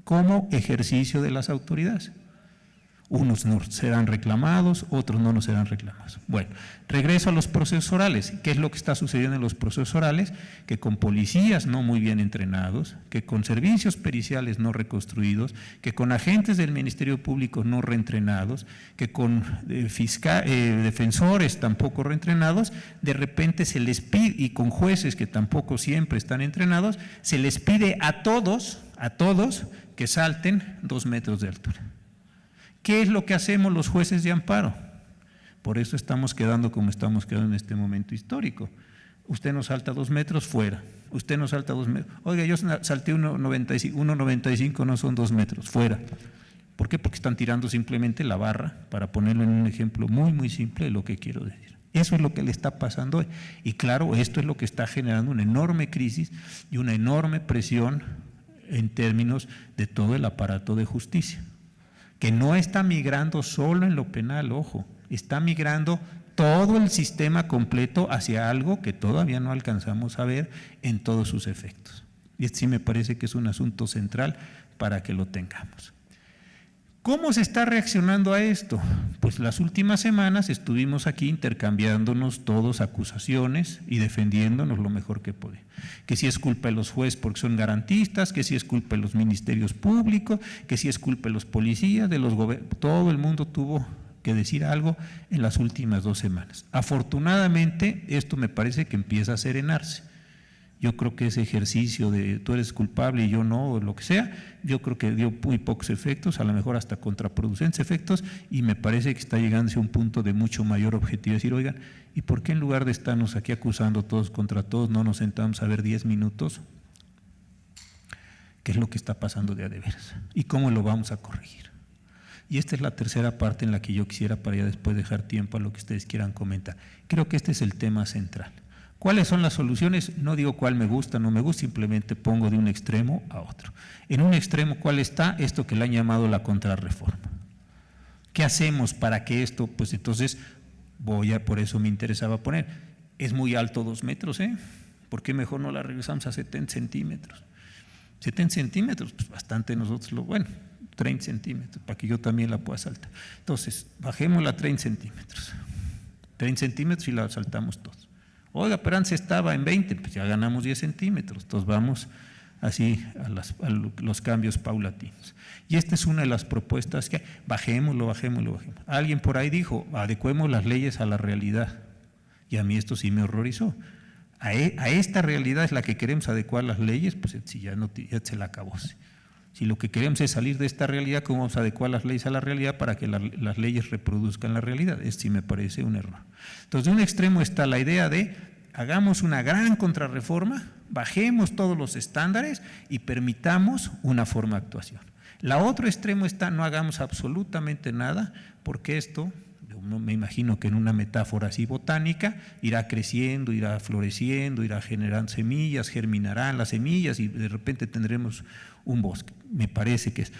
como ejercicio de las autoridades. Unos no serán reclamados, otros no nos serán reclamados. Bueno, regreso a los procesos orales. ¿Qué es lo que está sucediendo en los procesos orales? Que con policías no muy bien entrenados, que con servicios periciales no reconstruidos, que con agentes del Ministerio Público no reentrenados, que con defensores tampoco reentrenados, de repente se les pide, y con jueces que tampoco siempre están entrenados, se les pide a todos que salten 2 metros de altura. ¿Qué es lo que hacemos los jueces de amparo? Por eso estamos quedando como estamos quedando en este momento histórico. Usted no salta 2 metros, fuera. Usted no salta 2 metros. Oiga, yo salté 1,95, no son 2 metros, fuera. ¿Por qué? Porque están tirando simplemente la barra, para ponerlo en un ejemplo muy, muy simple de lo que quiero decir. Eso es lo que le está pasando hoy. Y claro, esto es lo que está generando una enorme crisis y una enorme presión en términos de todo el aparato de justicia, que no está migrando solo en lo penal, ojo, está migrando todo el sistema completo hacia algo que todavía no alcanzamos a ver en todos sus efectos. Y este sí me parece que es un asunto central para que lo tengamos. ¿Cómo se está reaccionando a esto? Pues las últimas semanas estuvimos aquí intercambiándonos todos acusaciones y defendiéndonos lo mejor que podemos. Que si es culpa de los jueces porque son garantistas, que si es culpa de los ministerios públicos, que si es culpa de los policías, de los gobiernos. Todo el mundo tuvo que decir algo en las últimas 2 semanas. Afortunadamente, esto me parece que empieza a serenarse. Yo creo que ese ejercicio de tú eres culpable y yo no, o lo que sea, yo creo que dio muy pocos efectos, a lo mejor hasta contraproducentes efectos, y me parece que está llegando a un punto de mucho mayor objetivo. Decir, oigan, ¿y por qué en lugar de estarnos aquí acusando todos contra todos, no nos sentamos a ver 10 minutos? ¿Qué es lo que está pasando de a de veras? ¿Y cómo lo vamos a corregir? Y esta es la tercera parte en la que yo quisiera, para ya después dejar tiempo a lo que ustedes quieran comentar. Creo que este es el tema central. ¿Cuáles son las soluciones? No digo cuál me gusta, no me gusta, simplemente pongo de un extremo a otro. En un extremo, ¿cuál está? Esto que le han llamado la contrarreforma. ¿Qué hacemos para que esto? Pues entonces, por eso me interesaba poner, es muy alto 2 metros, ¿eh? ¿Por qué mejor no la regresamos a 70 centímetros? 70 centímetros, pues bastante nosotros, 30 centímetros, para que yo también la pueda saltar. Entonces, bajémosla a 30 centímetros. 30 centímetros y la saltamos todos. Oiga, pero antes estaba en 20, pues ya ganamos 10 centímetros, entonces vamos así a los cambios paulatinos. Y esta es una de las propuestas que bajémoslo. Alguien por ahí dijo, adecuemos las leyes a la realidad, y a mí esto sí me horrorizó. A esta realidad es la que queremos adecuar las leyes, pues si ya se la acabó. Si lo que queremos es salir de esta realidad, ¿cómo vamos a adecuar las leyes a la realidad para que las leyes reproduzcan la realidad? Esto sí me parece un error. Entonces, de un extremo está la idea de hagamos una gran contrarreforma, bajemos todos los estándares y permitamos una forma de actuación. La otro extremo está no hagamos absolutamente nada, porque esto, me imagino que en una metáfora así botánica, irá creciendo, irá floreciendo, irá generando semillas, germinarán las semillas y de repente tendremos un bosque. Me parece que es.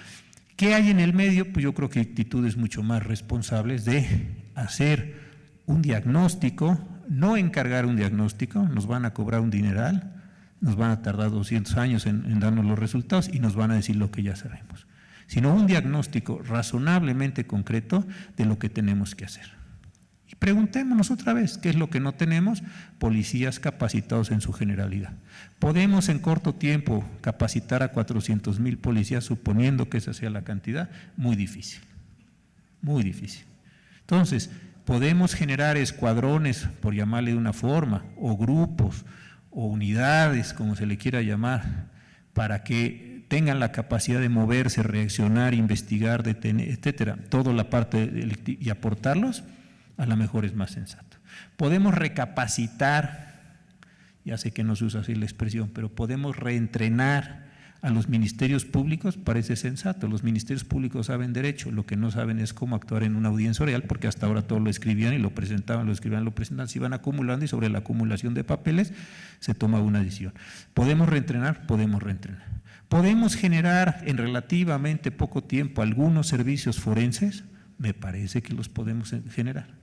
¿Qué hay en el medio? Pues yo creo que actitudes mucho más responsables de hacer un diagnóstico, no encargar un diagnóstico, nos van a cobrar un dineral, nos van a tardar 200 años en darnos los resultados y nos van a decir lo que ya sabemos, sino un diagnóstico razonablemente concreto de lo que tenemos que hacer. Y preguntémonos otra vez, ¿qué es lo que no tenemos? Policías capacitados en su generalidad. ¿Podemos en corto tiempo capacitar a 400,000 policías suponiendo que esa sea la cantidad? Muy difícil, muy difícil. Entonces, podemos generar escuadrones, por llamarle de una forma, o grupos, o unidades, como se le quiera llamar, para que tengan la capacidad de moverse, reaccionar, investigar, detener, etcétera, toda la parte delictiva, y aportarlos, a lo mejor es más sensato. Podemos recapacitar, ya sé que no se usa así la expresión, pero podemos reentrenar a los ministerios públicos, parece sensato. Los ministerios públicos saben derecho, lo que no saben es cómo actuar en una audiencia oral, porque hasta ahora todo lo escribían y lo presentaban, lo escribían, lo presentaban, se iban acumulando y sobre la acumulación de papeles se toma una decisión. ¿Podemos reentrenar? Podemos reentrenar. ¿Podemos generar en relativamente poco tiempo algunos servicios forenses? Me parece que los podemos generar.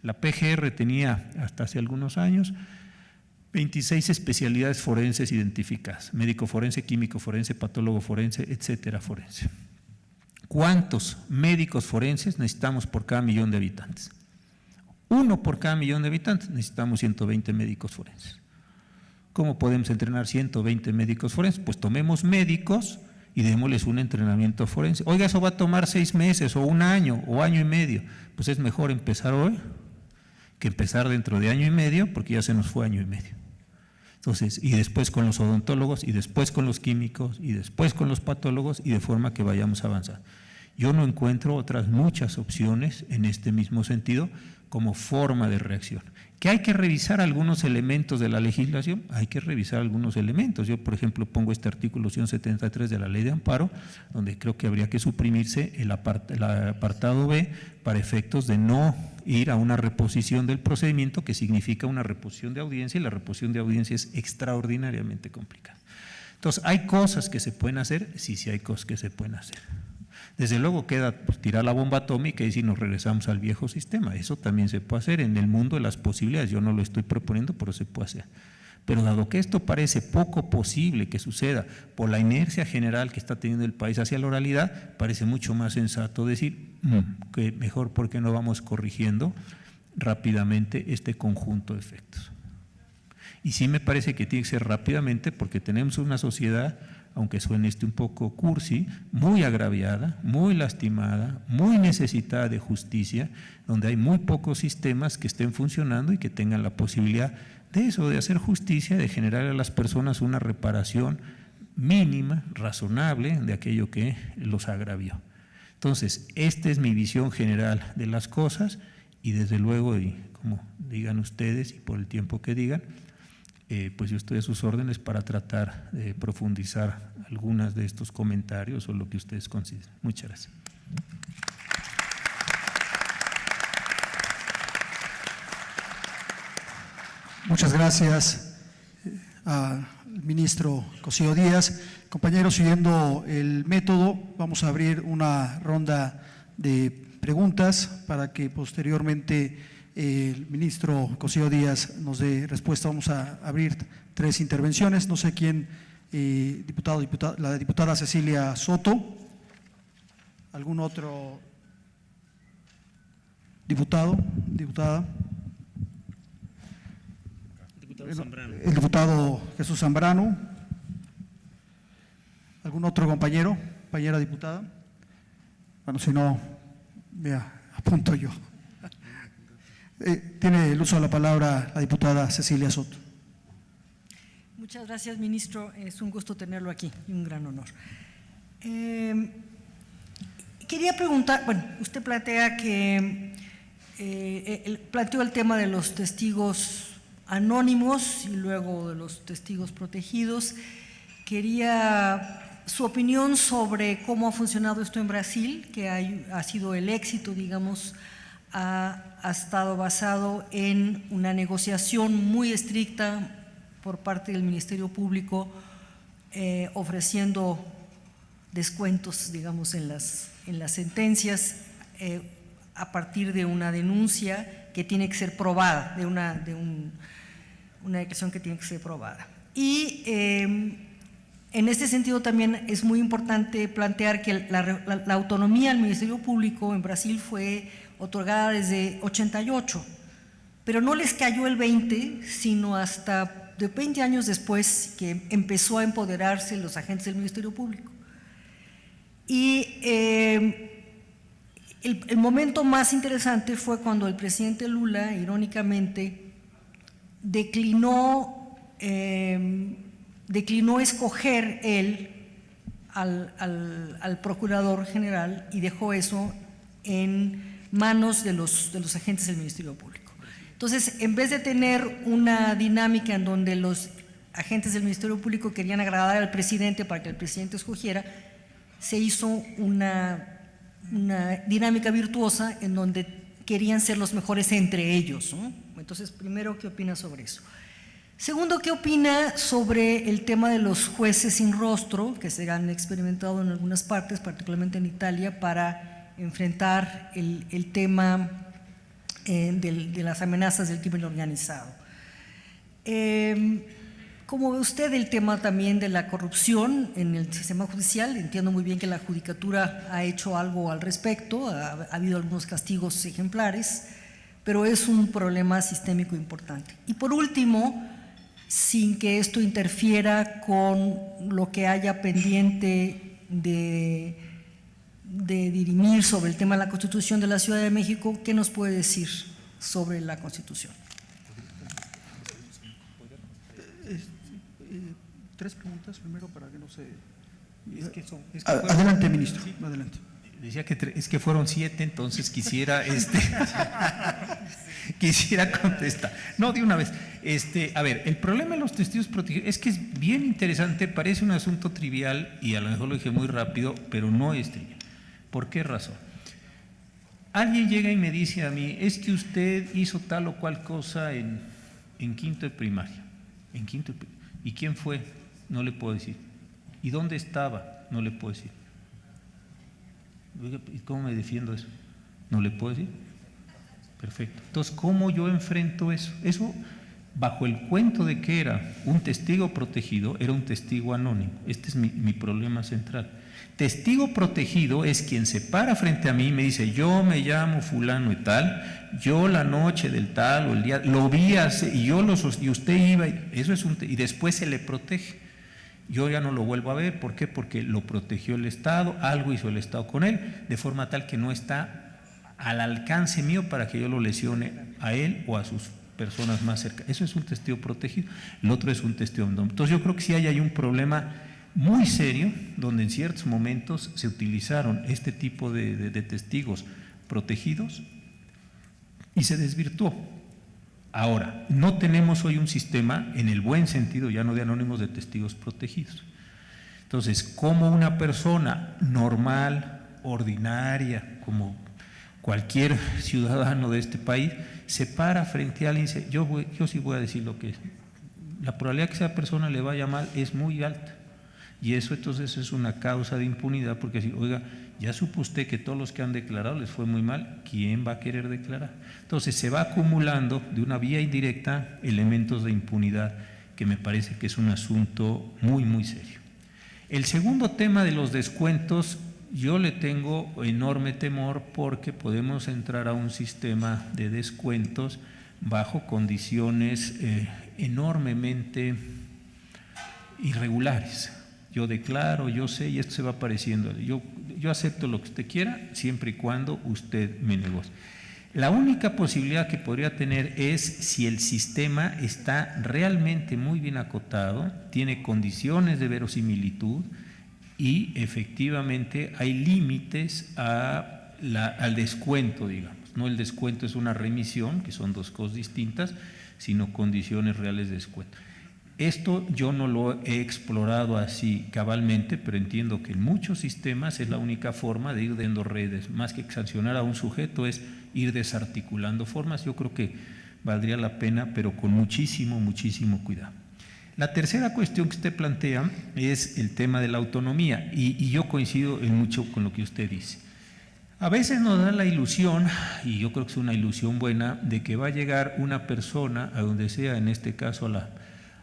La PGR tenía hasta hace algunos años 26 especialidades forenses identificadas, médico forense, químico forense, patólogo forense, etcétera, forense. ¿Cuántos médicos forenses necesitamos por cada 1.000.000 de habitantes? 1 por cada 1.000.000 de habitantes, necesitamos 120 médicos forenses. ¿Cómo podemos entrenar 120 médicos forenses? Pues tomemos médicos y démosles un entrenamiento forense. Oiga, eso va a tomar 6 meses o 1 año o año y medio. Pues es mejor empezar hoy que empezar dentro de año y medio, porque ya se nos fue año y medio. Entonces, y después con los odontólogos, y después con los químicos, y después con los patólogos, y de forma que vayamos a avanzar. Yo no encuentro otras muchas opciones en este mismo sentido como forma de reacción. ¿Que hay que revisar algunos elementos de la legislación? Hay que revisar algunos elementos. Yo, por ejemplo, pongo este artículo 173 de la Ley de Amparo, donde creo que habría que suprimirse el apartado B para efectos de no ir a una reposición del procedimiento, que significa una reposición de audiencia, y la reposición de audiencia es extraordinariamente complicada. Entonces, ¿hay cosas que se pueden hacer? Sí, sí hay cosas que se pueden hacer. Desde luego queda tirar la bomba atómica y si nos regresamos al viejo sistema. Eso también se puede hacer en el mundo de las posibilidades. Yo no lo estoy proponiendo, pero se puede hacer. Pero dado que esto parece poco posible que suceda por la inercia general que está teniendo el país hacia la oralidad, parece mucho más sensato decir que mejor porque no vamos corrigiendo rápidamente este conjunto de efectos. Y sí me parece que tiene que ser rápidamente porque tenemos una sociedad, aunque suene un poco cursi, muy agraviada, muy lastimada, muy necesitada de justicia, donde hay muy pocos sistemas que estén funcionando y que tengan la posibilidad de eso, de hacer justicia, de generar a las personas una reparación mínima, razonable, de aquello que los agravió. Entonces, esta es mi visión general de las cosas y desde luego, y como digan ustedes y por el tiempo que digan, pues yo estoy a sus órdenes para tratar de profundizar algunas de estos comentarios o lo que ustedes consideren. Muchas gracias. Muchas gracias al ministro Cosío Díaz. Compañeros, siguiendo el método, vamos a abrir una ronda de preguntas para que posteriormente el ministro Cosío Díaz nos dé respuesta. Vamos a abrir 3 intervenciones. No sé quién, la diputada Cecilia Soto. ¿Algún otro diputado? ¿Diputada? El diputado Jesús Zambrano. ¿Algún otro compañero? ¿Compañera diputada? Bueno, si no, me apunto yo. Tiene el uso de la palabra la diputada Cecilia Soto. Muchas gracias, ministro. Es un gusto tenerlo aquí y un gran honor. Quería preguntar, bueno, usted plantea que planteó el tema de los testigos anónimos y luego de los testigos protegidos. Quería su opinión sobre cómo ha funcionado esto en Brasil, que ha sido el éxito, digamos, ha estado basado en una negociación muy estricta por parte del Ministerio Público, ofreciendo descuentos, digamos, en las sentencias a partir de una denuncia que tiene que ser probada, de una declaración que tiene que ser probada. Y en este sentido también es muy importante plantear que la autonomía del Ministerio Público en Brasil fue otorgada desde 88, pero no les cayó el 20, sino hasta de 20 años después que empezó a empoderarse los agentes del Ministerio Público. Y el momento más interesante fue cuando el presidente Lula, irónicamente, declinó escoger él al procurador general y dejó eso en manos de los agentes del Ministerio Público. Entonces, en vez de tener una dinámica en donde los agentes del Ministerio Público querían agradar al presidente para que el presidente escogiera, se hizo una dinámica virtuosa en donde querían ser los mejores entre ellos, ¿no? Entonces, primero, ¿qué opina sobre eso? Segundo, ¿qué opina sobre el tema de los jueces sin rostro que se han experimentado en algunas partes, particularmente en Italia, para enfrentar el tema de las amenazas del crimen organizado? ¿Cómo ve usted el tema también de la corrupción en el sistema judicial? Entiendo muy bien que la Judicatura ha hecho algo al respecto, ha habido algunos castigos ejemplares, pero es un problema sistémico importante. Y por último, sin que esto interfiera con lo que haya pendiente de dirimir sobre el tema de la Constitución de la Ciudad de México, ¿qué nos puede decir sobre la Constitución? 3 preguntas primero para que no se… Adelante, ministro, adelante. Decía que es que fueron 7, entonces quisiera quisiera contestar. No, de una vez. A ver, el problema de los testigos protegidos es que es bien interesante, parece un asunto trivial y a lo mejor lo dije muy rápido, pero no es trivial. ¿Por qué razón? Alguien llega y me dice a mí, es que usted hizo tal o cual cosa en quinto de primaria. ¿Y quién fue? No le puedo decir. ¿Y dónde estaba? No le puedo decir. ¿Y cómo me defiendo eso? ¿No le puedo decir? Perfecto. Entonces, ¿cómo yo enfrento eso? Eso, bajo el cuento de que era un testigo protegido, era un testigo anónimo. Este es mi problema central. Testigo protegido es quien se para frente a mí y me dice, yo me llamo fulano y tal, yo la noche del tal o el día, lo vi hace, y usted iba, eso es y después se le protege. Yo ya no lo vuelvo a ver, ¿por qué? Porque lo protegió el Estado, algo hizo el Estado con él, de forma tal que no está al alcance mío para que yo lo lesione a él o a sus personas más cercanas. Eso es un testigo protegido, el otro es un testigo anónimo. Entonces yo creo que sí hay un problema muy serio, donde en ciertos momentos se utilizaron este tipo de testigos protegidos y se desvirtuó. Ahora, no tenemos hoy un sistema, en el buen sentido, ya no de anónimos, de testigos protegidos. Entonces, ¿cómo una persona normal, ordinaria, como cualquier ciudadano de este país, se para frente a alguien y dice, yo sí voy a decir lo que es? La probabilidad de que esa persona le vaya mal es muy alta. Y eso entonces es una causa de impunidad, porque si, oiga, ya supo usted que todos los que han declarado les fue muy mal, ¿quién va a querer declarar? Entonces se va acumulando de una vía indirecta elementos de impunidad, que me parece que es un asunto muy, muy serio. El segundo tema de los descuentos, yo le tengo enorme temor porque podemos entrar a un sistema de descuentos bajo condiciones enormemente irregulares. Yo declaro, yo sé, y esto se va apareciendo. Yo acepto lo que usted quiera, siempre y cuando usted me negocie. La única posibilidad que podría tener es si el sistema está realmente muy bien acotado, tiene condiciones de verosimilitud y efectivamente hay límites al descuento, digamos. No, el descuento es una remisión, que son dos cosas distintas, sino condiciones reales de descuento. Esto yo no lo he explorado así cabalmente, pero entiendo que en muchos sistemas es la única forma de ir dando redes. Más que sancionar a un sujeto es ir desarticulando formas. Yo creo que valdría la pena, pero con muchísimo, muchísimo cuidado. La tercera cuestión que usted plantea es el tema de la autonomía, y yo coincido en mucho con lo que usted dice. A veces nos da la ilusión, y yo creo que es una ilusión buena, de que va a llegar una persona a donde sea, en este caso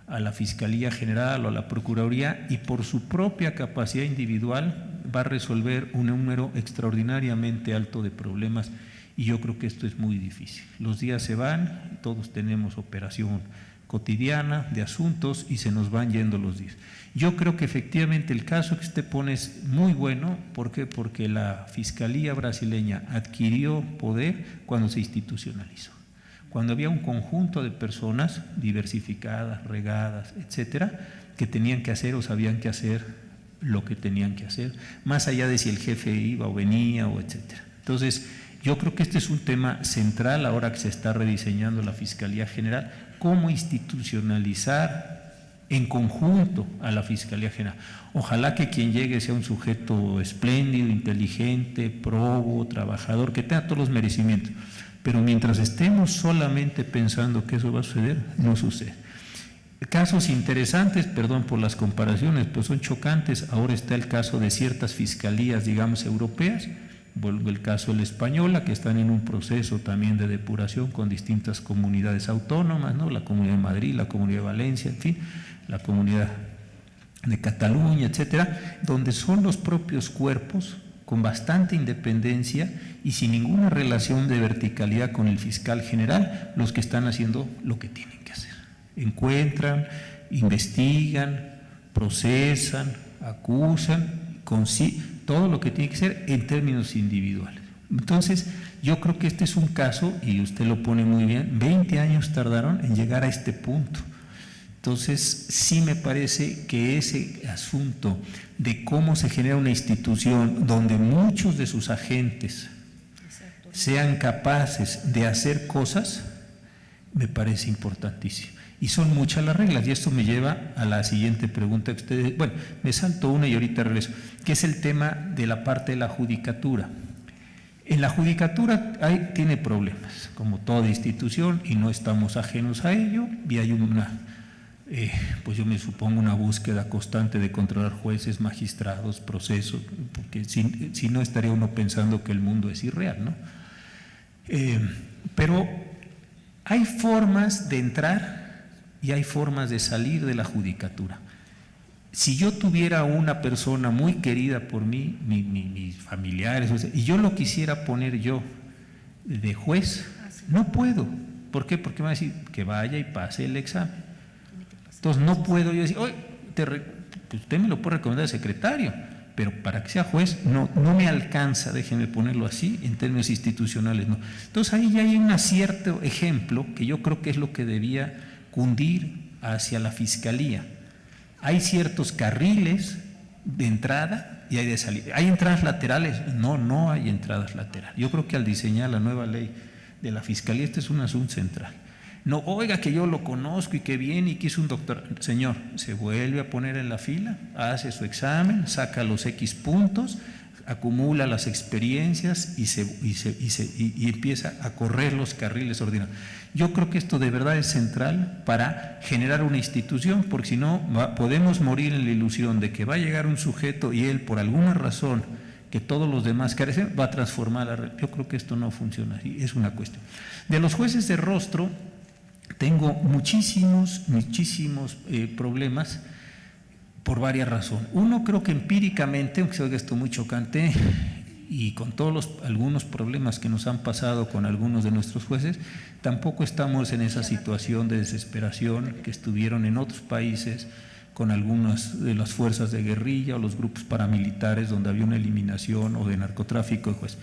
a la Fiscalía General o a la Procuraduría, y por su propia capacidad individual va a resolver un número extraordinariamente alto de problemas, y yo creo que esto es muy difícil. Los días se van, todos tenemos operación cotidiana de asuntos y se nos van yendo los días. Yo creo que efectivamente el caso que usted pone es muy bueno. ¿Por qué? Porque la Fiscalía brasileña adquirió poder cuando se institucionalizó. Cuando había un conjunto de personas diversificadas, regadas, etcétera, que tenían que hacer o sabían que hacer lo que tenían que hacer, más allá de si el jefe iba o venía o etcétera. Entonces, yo creo que este es un tema central ahora que se está rediseñando la Fiscalía General, cómo institucionalizar en conjunto a la Fiscalía General. Ojalá que quien llegue sea un sujeto espléndido, inteligente, probo, trabajador, que tenga todos los merecimientos. Pero mientras estemos solamente pensando que eso va a suceder, no sucede. Casos interesantes, perdón por las comparaciones, pues son chocantes. Ahora está el caso de ciertas fiscalías, digamos, europeas. Vuelvo el caso de la española, que están en un proceso también de depuración con distintas comunidades autónomas, ¿no? La Comunidad de Madrid, la Comunidad de Valencia, en fin, la Comunidad de Cataluña, etcétera, donde son los propios cuerpos con bastante independencia y sin ninguna relación de verticalidad con el fiscal general, los que están haciendo lo que tienen que hacer. Encuentran, investigan, procesan, acusan, todo lo que tiene que ser en términos individuales. Entonces, yo creo que este es un caso, y usted lo pone muy bien, 20 años tardaron en llegar a este punto. Entonces, sí me parece que ese asunto de cómo se genera una institución donde muchos de sus agentes sean capaces de hacer cosas, me parece importantísimo. Y son muchas las reglas, y esto me lleva a la siguiente pregunta que ustedes, bueno, me salto una y ahorita regreso, que es el tema de la parte de la judicatura. En la judicatura tiene problemas, como toda institución, y no estamos ajenos a ello, y hay pues yo me supongo una búsqueda constante de controlar jueces, magistrados, procesos, porque si no estaría uno pensando que el mundo es irreal, ¿no? Pero hay formas de entrar y hay formas de salir de la judicatura. Si yo tuviera una persona muy querida por mí, mis familiares, y yo lo quisiera poner yo de juez, no puedo. ¿Por qué? Porque me va a decir que vaya y pase el examen. Entonces no puedo yo decir, oye, pues usted me lo puede recomendar al secretario, pero para que sea juez no me alcanza, déjenme ponerlo así, en términos institucionales, no. Entonces ahí ya hay un cierto ejemplo que yo creo que es lo que debía cundir hacia la fiscalía. Hay ciertos carriles de entrada y hay de salida. ¿Hay entradas laterales? No hay entradas laterales. Yo creo que al diseñar la nueva ley de la fiscalía, este es un asunto central. No, oiga, que yo lo conozco y que viene y que es un doctor. Señor, se vuelve a poner en la fila, hace su examen, saca los X puntos, acumula las experiencias y empieza a correr los carriles ordinarios. Yo creo que esto de verdad es central para generar una institución, porque si no podemos morir en la ilusión de que va a llegar un sujeto y él, por alguna razón que todos los demás carecen, va a transformar la red. Yo creo que esto no funciona así, es una cuestión. De los jueces de rostro, tengo muchísimos problemas por varias razones. Uno, creo que empíricamente, aunque se oiga esto muy chocante, y con todos algunos problemas que nos han pasado con algunos de nuestros jueces, tampoco estamos en esa situación de desesperación que estuvieron en otros países con algunas de las fuerzas de guerrilla o los grupos paramilitares donde había una eliminación o de narcotráfico de jueces.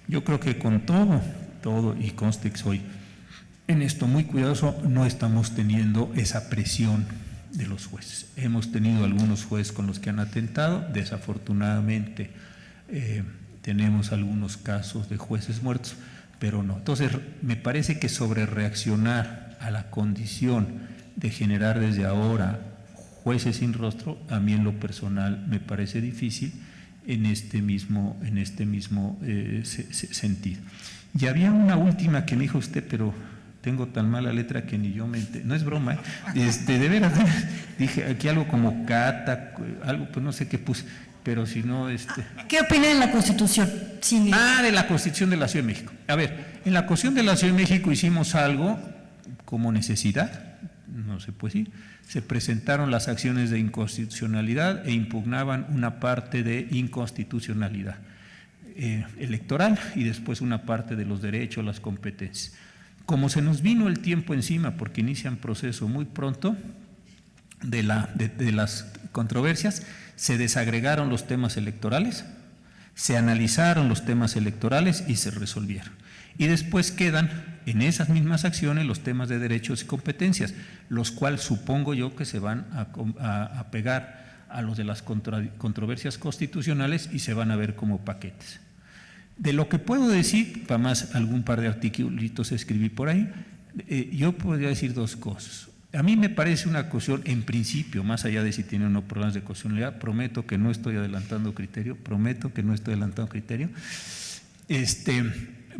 Yo creo que con todo, y conste que soy en esto muy cuidadoso, no estamos teniendo esa presión de los jueces. Hemos tenido algunos jueces con los que han atentado, desafortunadamente tenemos algunos casos de jueces muertos, pero no. Entonces, me parece que sobre reaccionar a la condición de generar desde ahora jueces sin rostro, a mí en lo personal me parece difícil en este mismo sentido. Y había una última que me dijo usted, pero tengo tan mala letra que ni yo me enteré. No es broma, de veras, dije aquí algo como cata, algo, pues no sé qué puse, pero si no… ¿Qué opina de la Constitución? De la Constitución de la Ciudad de México. A ver, en la Constitución de la Ciudad de México hicimos algo como necesidad, no se puede decir, se presentaron las acciones de inconstitucionalidad e impugnaban una parte de inconstitucionalidad electoral y después una parte de los derechos, las competencias. Como se nos vino el tiempo encima, porque inician proceso muy pronto de las controversias, se desagregaron los temas electorales, se analizaron los temas electorales y se resolvieron. Y después quedan en esas mismas acciones los temas de derechos y competencias, los cuales supongo yo que se van a pegar a los de las controversias constitucionales y se van a ver como paquetes. De lo que puedo decir, para más algún par de artículos escribí por ahí, yo podría decir dos cosas. A mí me parece una cuestión, en principio, más allá de si tiene o no problemas de constitucionalidad, prometo que no estoy adelantando criterio,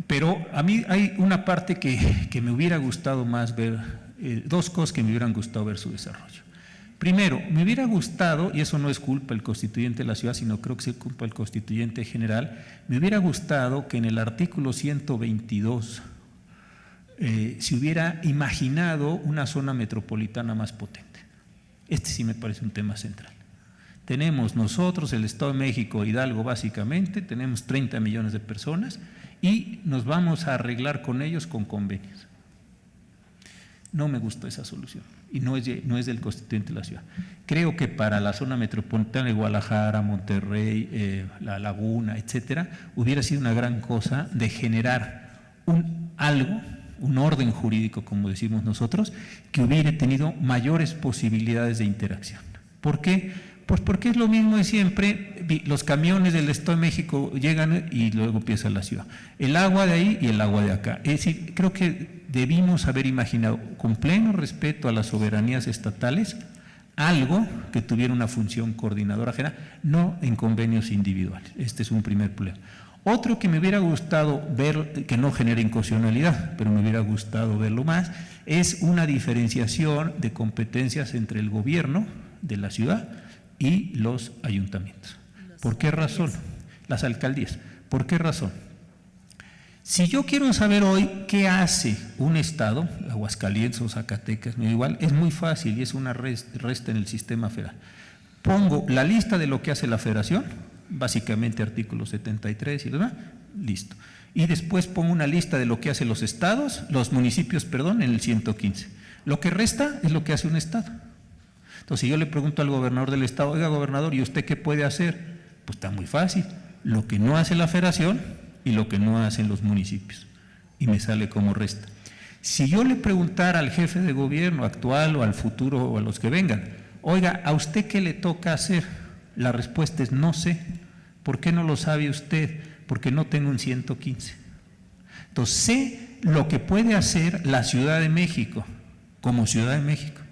pero a mí hay una parte que me hubiera gustado más ver, dos cosas que me hubieran gustado ver su desarrollo. Primero, me hubiera gustado, y eso no es culpa del constituyente de la ciudad, sino creo que es culpa del constituyente general, me hubiera gustado que en el artículo 122 se hubiera imaginado una zona metropolitana más potente. Este sí me parece un tema central. Tenemos nosotros, el Estado de México, Hidalgo básicamente, tenemos 30 millones de personas y nos vamos a arreglar con ellos con convenios. No me gustó esa solución y no es del constituyente de la ciudad. Creo que para la zona metropolitana de Guadalajara, Monterrey, La Laguna, etcétera, hubiera sido una gran cosa de generar un orden jurídico, como decimos nosotros, que hubiera tenido mayores posibilidades de interacción. ¿Por qué? Pues porque es lo mismo de siempre, los camiones del Estado de México llegan y luego empieza la ciudad. El agua de ahí y el agua de acá. Es decir, creo que debimos haber imaginado, con pleno respeto a las soberanías estatales, algo que tuviera una función coordinadora general, no en convenios individuales. Este es un primer problema. Otro que me hubiera gustado ver, que no genera inconstitucionalidad, pero me hubiera gustado verlo más, es una diferenciación de competencias entre el gobierno de la ciudad y los ayuntamientos. ¿Por qué razón? Las alcaldías. ¿Por qué razón? Si yo quiero saber hoy qué hace un estado, Aguascalientes o Zacatecas, me da igual, es muy fácil y es una resta en el sistema federal. Pongo la lista de lo que hace la federación, básicamente artículo 73 y demás, listo. Y después pongo una lista de lo que hacen los estados, los municipios, perdón, en el 115. Lo que resta es lo que hace un estado. Entonces, si yo le pregunto al gobernador del estado, oiga, gobernador, ¿y usted qué puede hacer? Pues está muy fácil, lo que no hace la federación y lo que no hacen los municipios, y me sale como resta. Si yo le preguntara al jefe de gobierno actual o al futuro o a los que vengan, oiga, ¿a usted qué le toca hacer? La respuesta es no sé. ¿Por qué no lo sabe usted? Porque no tengo un 115. Entonces, sé lo que puede hacer la Ciudad de México como Ciudad de México,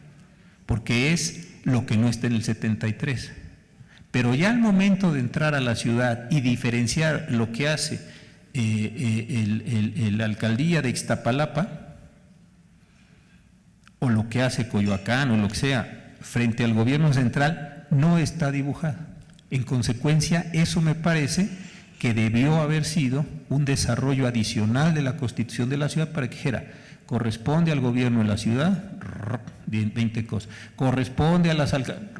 porque es lo que no está en el 73. Pero ya al momento de entrar a la ciudad y diferenciar lo que hace la alcaldía de Ixtapalapa o lo que hace Coyoacán o lo que sea frente al gobierno central, no está dibujado. En consecuencia, eso me parece que debió haber sido un desarrollo adicional de la Constitución de la ciudad para que dijera, corresponde al gobierno de la ciudad, 20 cosas, corresponde a las alcaldías,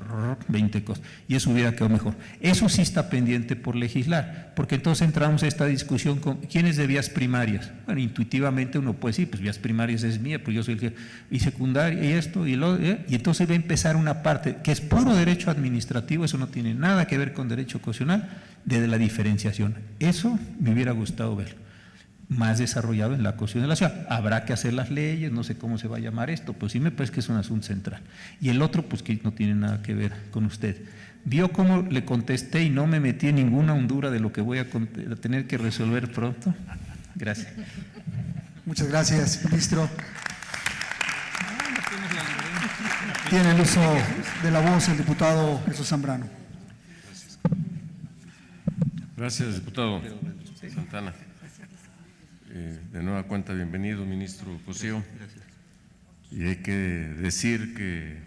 20 cosas, y eso hubiera quedado mejor. Eso sí está pendiente por legislar, porque entonces entramos a esta discusión con quiénes de vías primarias. Bueno, intuitivamente uno puede decir, pues vías primarias es mía, pues yo soy el que, y secundaria, y esto, y lo, y entonces va a empezar una parte que es puro derecho administrativo, eso no tiene nada que ver con derecho constitucional, de la diferenciación. Eso me hubiera gustado verlo más desarrollado en la Constitución de la ciudad. Habrá que hacer las leyes, no sé cómo se va a llamar esto, pues sí me parece que es un asunto central. Y el otro, pues que no tiene nada que ver con usted. ¿Vio cómo le contesté y no me metí en ninguna hondura de lo que voy a tener que resolver pronto? Gracias. Muchas gracias, ministro. Tiene el uso de la voz el diputado Jesús Zambrano. Gracias, diputado Santana. De nueva cuenta, bienvenido, ministro Cosío. Y hay que decir que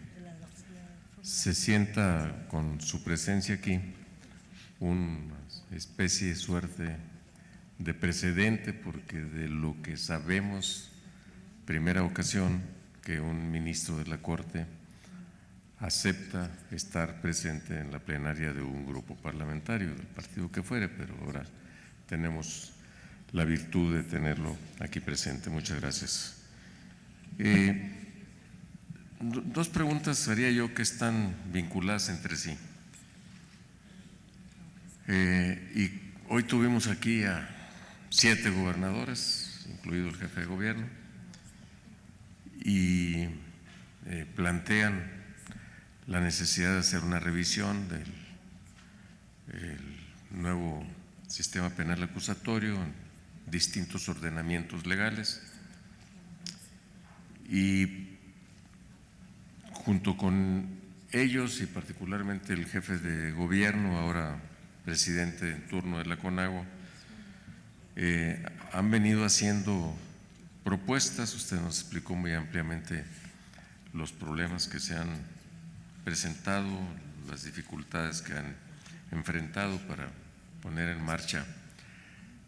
se sienta con su presencia aquí una especie de suerte de precedente, porque de lo que sabemos, primera ocasión que un ministro de la Corte acepta estar presente en la plenaria de un grupo parlamentario, del partido que fuere, pero ahora tenemos la virtud de tenerlo aquí presente. Muchas gracias. Dos preguntas haría yo que están vinculadas entre sí. Y hoy tuvimos aquí a 7 gobernadores, incluido el jefe de gobierno, y plantean la necesidad de hacer una revisión del nuevo sistema penal acusatorio, distintos ordenamientos legales, y junto con ellos y particularmente el jefe de gobierno, ahora presidente en turno de la CONAGUA, han venido haciendo propuestas. Usted nos explicó muy ampliamente los problemas que se han presentado, las dificultades que han enfrentado para poner en marcha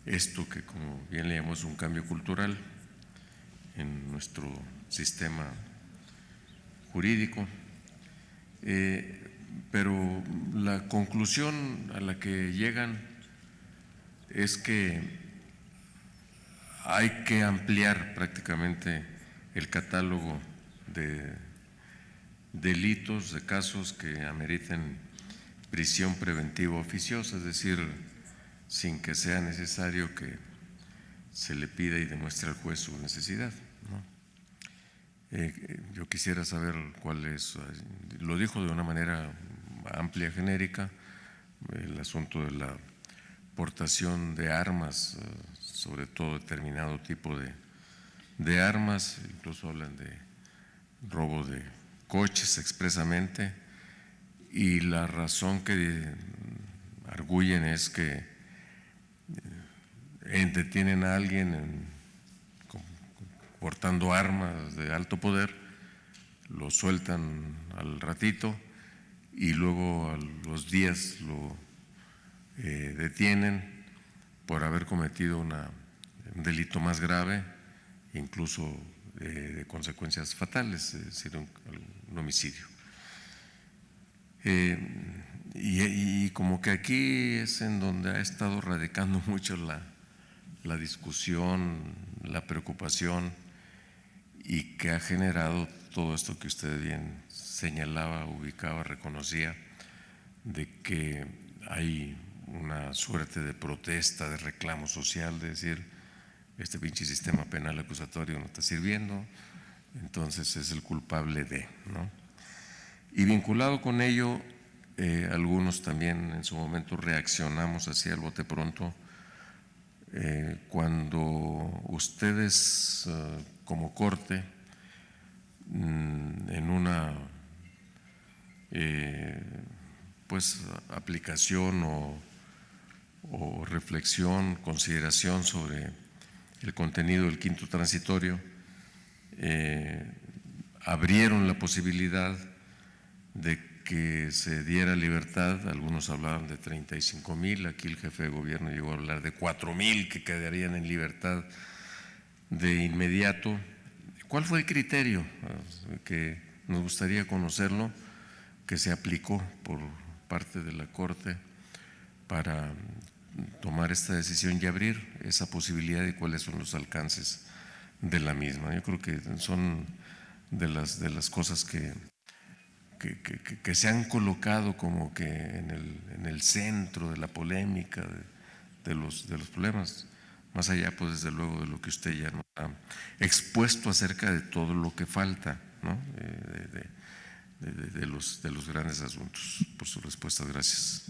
esto que, como bien le llamamos, un cambio cultural en nuestro sistema jurídico. Pero la conclusión a la que llegan es que hay que ampliar prácticamente el catálogo de delitos, de casos que ameriten prisión preventiva oficiosa, es decir, sin que sea necesario que se le pida y demuestre al juez su necesidad. ¿no? Yo quisiera saber cuál es, lo dijo de una manera amplia, genérica, el asunto de la portación de armas, sobre todo determinado tipo de armas, incluso hablan de robo de coches expresamente, y la razón que arguyen es que detienen a alguien portando armas de alto poder, lo sueltan al ratito y luego a los días lo detienen por haber cometido un delito más grave, incluso de consecuencias fatales, es decir, un homicidio. Y como que aquí es en donde ha estado radicando mucho la discusión, la preocupación, y que ha generado todo esto que usted bien señalaba, ubicaba, reconocía, de que hay una suerte de protesta, de reclamo social, de decir, este pinche sistema penal acusatorio no está sirviendo, entonces es el culpable de, ¿no? Y vinculado con ello, algunos también en su momento reaccionamos hacia el bote pronto, cuando ustedes como Corte, en una pues aplicación o reflexión, consideración sobre el contenido del quinto transitorio, abrieron la posibilidad de que se diera libertad. Algunos hablaban de 35,000, aquí el jefe de gobierno llegó a hablar de 4,000 que quedarían en libertad de inmediato. ¿Cuál fue el criterio? Que nos gustaría conocerlo, que se aplicó por parte de la Corte para tomar esta decisión y abrir esa posibilidad, y cuáles son los alcances de la misma. Yo creo que son de las cosas que se han colocado como que en el centro de la polémica de los problemas, más allá pues desde luego de lo que usted ya nos ha expuesto acerca de todo lo que falta, ¿no? de los grandes asuntos. Por su respuesta, gracias.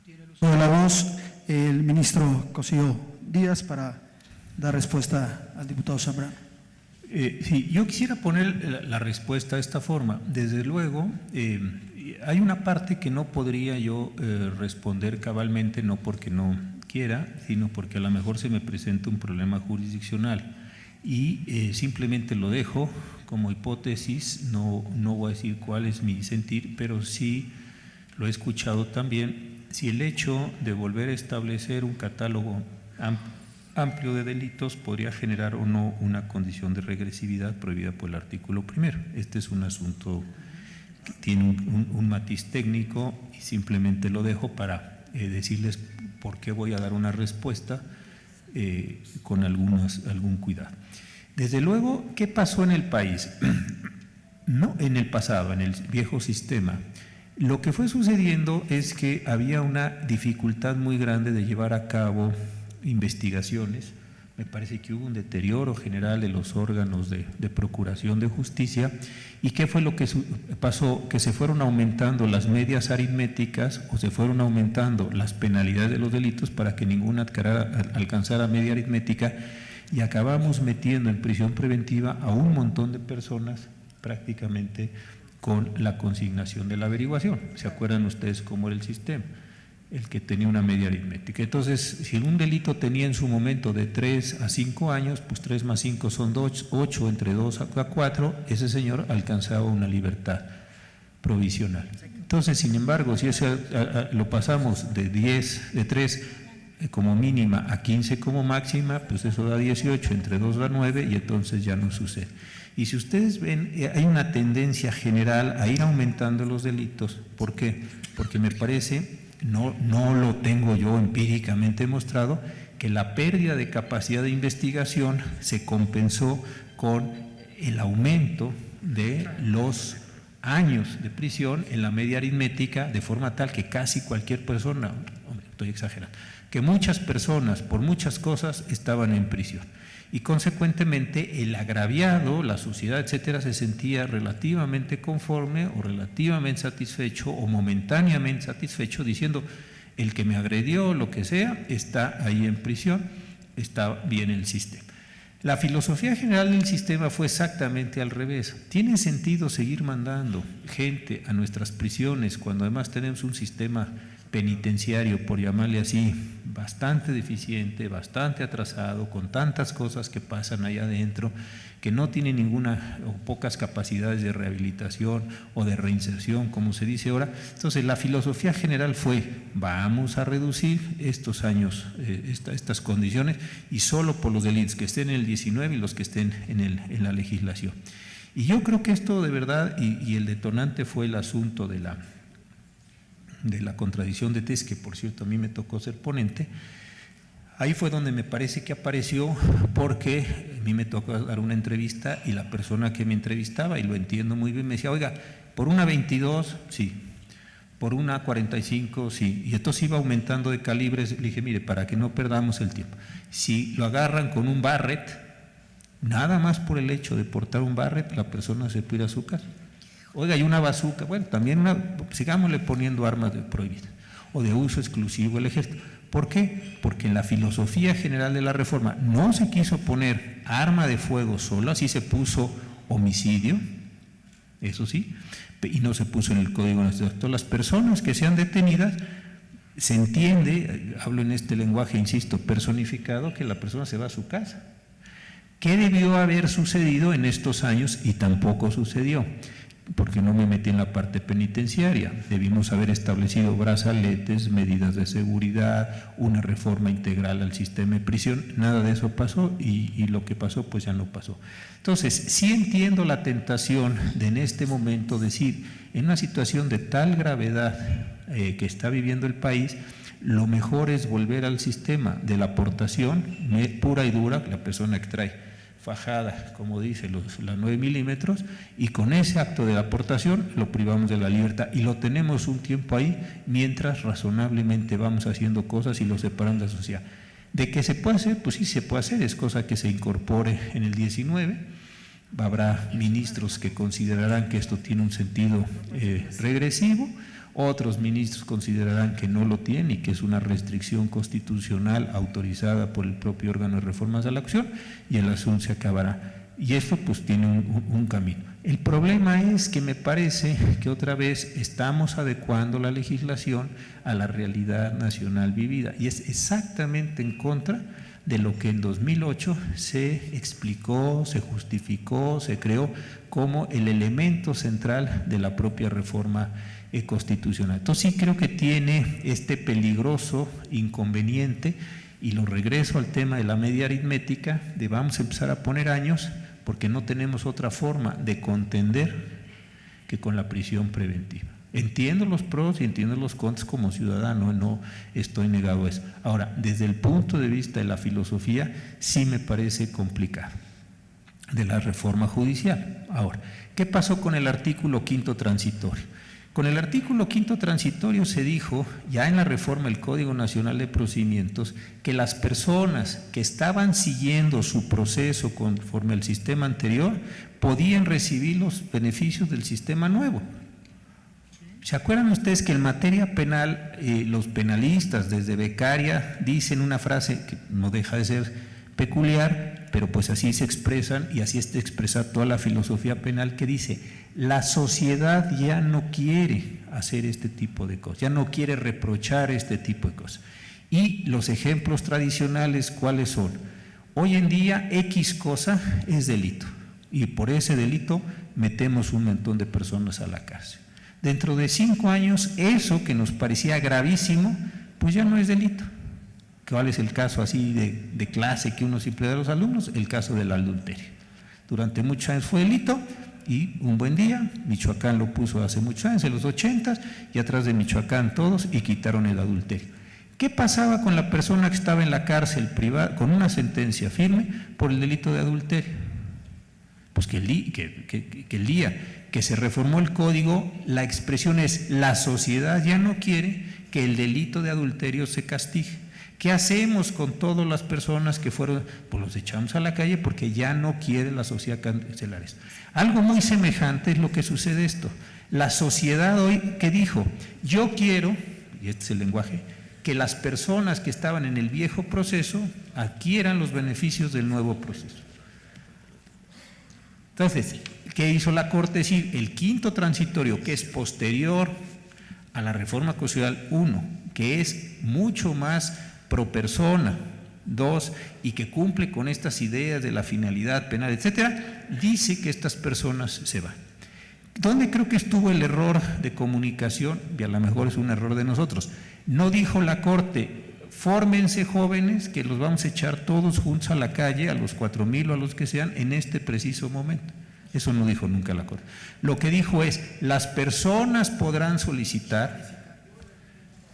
Tiene la voz el ministro Cosío Díaz para dar respuesta al diputado Zambrano. Sí, yo quisiera poner la respuesta de esta forma. Desde luego, hay una parte que no podría yo responder cabalmente, no porque no quiera, sino porque a lo mejor se me presenta un problema jurisdiccional, y simplemente lo dejo como hipótesis. No voy a decir cuál es mi sentir, pero sí lo he escuchado también. Si el hecho de volver a establecer un catálogo amplio de delitos podría generar o no una condición de regresividad prohibida por el artículo 1. Este es un asunto que tiene un matiz técnico, y simplemente lo dejo para decirles por qué voy a dar una respuesta con algún cuidado. Desde luego, ¿qué pasó en el país? No en el pasado, en el viejo sistema. Lo que fue sucediendo es que había una dificultad muy grande de llevar a cabo investigaciones. Me parece que hubo un deterioro general de los órganos de procuración de justicia. ¿Y qué fue lo que pasó? Que se fueron aumentando las medias aritméticas, o se fueron aumentando las penalidades de los delitos para que ninguna alcanzara media aritmética, y acabamos metiendo en prisión preventiva a un montón de personas prácticamente con la consignación de la averiguación. ¿Se acuerdan ustedes cómo era el sistema? El que tenía una media aritmética. Entonces, si un delito tenía en su momento de 3 a 5 años, pues 3 más 5 son 8, entre 2 a 4, ese señor alcanzaba una libertad provisional. Entonces, sin embargo, si ese lo pasamos de 3 como mínima a 15 como máxima, pues eso da 18, entre 2 da 9, y entonces ya no sucede. Y si ustedes ven, hay una tendencia general a ir aumentando los delitos. ¿Por qué? Porque me parece, no lo tengo yo empíricamente demostrado, que la pérdida de capacidad de investigación se compensó con el aumento de los años de prisión en la media aritmética, de forma tal que casi cualquier persona, estoy exagerando, que muchas personas por muchas cosas estaban en prisión y consecuentemente el agraviado, la sociedad, etcétera, se sentía relativamente conforme o relativamente satisfecho o momentáneamente satisfecho diciendo el que me agredió, lo que sea, está ahí en prisión, está bien el sistema. La filosofía general del sistema fue exactamente al revés. ¿Tiene sentido seguir mandando gente a nuestras prisiones cuando además tenemos un sistema penitenciario, por llamarle así, bastante deficiente, bastante atrasado, con tantas cosas que pasan allá adentro, que no tiene ninguna o pocas capacidades de rehabilitación o de reinserción, como se dice ahora? Entonces, la filosofía general fue, vamos a reducir estos años, estas condiciones, y solo por los delitos que estén en el 19 y los que estén en la legislación. Y yo creo que esto de verdad, y el detonante fue el asunto de la contradicción de test, que por cierto a mí me tocó ser ponente. Ahí fue donde me parece que apareció, porque a mí me tocó dar una entrevista y la persona que me entrevistaba, y lo entiendo muy bien, me decía, oiga, por una 22, sí, por una 45, sí, y entonces iba aumentando de calibres. Le dije, mire, para que no perdamos el tiempo, si lo agarran con un Barrett, nada más por el hecho de portar un Barrett, la persona se puede ir a su casa. Oiga, y una bazuca, bueno, también sigámosle poniendo armas prohibidas o de uso exclusivo del ejército. ¿Por qué? Porque en la filosofía general de la reforma no se quiso poner arma de fuego solo, así se puso homicidio, eso sí, y no se puso en el Código Nacional. Entonces, las personas que sean detenidas, se entiende, hablo en este lenguaje, insisto, personificado, que la persona se va a su casa. ¿Qué debió haber sucedido en estos años? Y tampoco sucedió, porque no me metí en la parte penitenciaria. Debimos haber establecido brazaletes, medidas de seguridad, una reforma integral al sistema de prisión. Nada de eso pasó, y lo que pasó pues ya no pasó. Entonces, sí entiendo la tentación de en este momento decir, en una situación de tal gravedad que está viviendo el país, lo mejor es volver al sistema de la aportación pura y dura, que la persona extrae fajada, como dice, los 9 milímetros, y con ese acto de aportación lo privamos de la libertad, y lo tenemos un tiempo ahí mientras razonablemente vamos haciendo cosas y lo separamos de la sociedad. ¿De qué se puede hacer? Pues sí se puede hacer, es cosa que se incorpore en el 19. Habrá ministros que considerarán que esto tiene un sentido regresivo, otros ministros considerarán que no lo tiene y que es una restricción constitucional autorizada por el propio órgano de reformas a la acción, y el asunto se acabará. Y esto pues tiene un camino. El problema es que me parece que otra vez estamos adecuando la legislación a la realidad nacional vivida, y es exactamente en contra de lo que en 2008 se explicó, se justificó, se creó como el elemento central de la propia reforma constitucional. Entonces sí creo que tiene este peligroso inconveniente, y lo regreso al tema de la media aritmética, de vamos a empezar a poner años porque no tenemos otra forma de contender que con la prisión preventiva. Entiendo los pros y entiendo los contras como ciudadano, no estoy negado a eso. Ahora, desde el punto de vista de la filosofía, sí me parece complicado, de la reforma judicial. Ahora, ¿qué pasó con el artículo 5º transitorio? Con el artículo 5º transitorio se dijo, ya en la reforma del Código Nacional de Procedimientos, que las personas que estaban siguiendo su proceso conforme al sistema anterior podían recibir los beneficios del sistema nuevo. ¿Se acuerdan ustedes que en materia penal los penalistas desde becaria dicen una frase que no deja de ser peculiar, pero pues así se expresan, y así está expresada toda la filosofía penal, que dice: la sociedad ya no quiere hacer este tipo de cosas, ya no quiere reprochar este tipo de cosas. Y los ejemplos tradicionales, ¿cuáles son? Hoy en día X cosa es delito, y por ese delito metemos un montón de personas a la cárcel. Dentro de 5 años, eso que nos parecía gravísimo, pues ya no es delito. ¿Cuál es el caso así de clase que uno siempre da a los alumnos? El caso del adulterio. Durante muchos años fue delito, y un buen día Michoacán lo puso hace muchos años, en los 80, y atrás de Michoacán todos, y quitaron el adulterio. ¿Qué pasaba con la persona que estaba en la cárcel privada con una sentencia firme por el delito de adulterio? Pues que el día que se reformó el código, la expresión es: la sociedad ya no quiere que el delito de adulterio se castigue. ¿Qué hacemos con todas las personas que fueron? Pues los echamos a la calle porque ya no quiere la sociedad cancelar esto. Algo muy semejante es lo que sucede esto. La sociedad hoy, ¿qué dijo? Yo quiero, y este es el lenguaje, que las personas que estaban en el viejo proceso adquieran los beneficios del nuevo proceso. Entonces, ¿qué hizo la Corte? Es decir, el quinto transitorio, que es posterior a la reforma constitucional 1, que es mucho más pro persona, 2, y que cumple con estas ideas de la finalidad penal, etcétera, dice que estas personas se van. ¿Dónde creo que estuvo el error de comunicación? Y a lo mejor es un error de nosotros. No dijo la Corte, fórmense jóvenes, que los vamos a echar todos juntos a la calle, a los 4,000 o a los que sean, en este preciso momento. Eso no dijo nunca la Corte. Lo que dijo es, las personas podrán solicitar,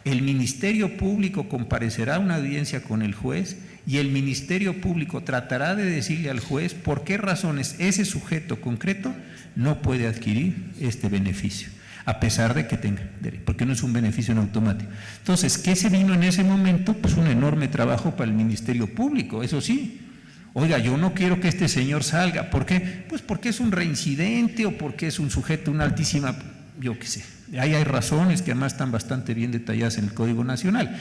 el Ministerio Público comparecerá a una audiencia con el juez y el Ministerio Público tratará de decirle al juez por qué razones ese sujeto concreto no puede adquirir este beneficio, a pesar de que tenga derecho, porque no es un beneficio en automático. Entonces, ¿qué se vino en ese momento? Pues un enorme trabajo para el Ministerio Público, eso sí. Oiga, yo no quiero que este señor salga. ¿Por qué? Pues porque es un reincidente o porque es un sujeto, una altísima, yo qué sé. Ahí hay razones que además están bastante bien detalladas en el Código Nacional.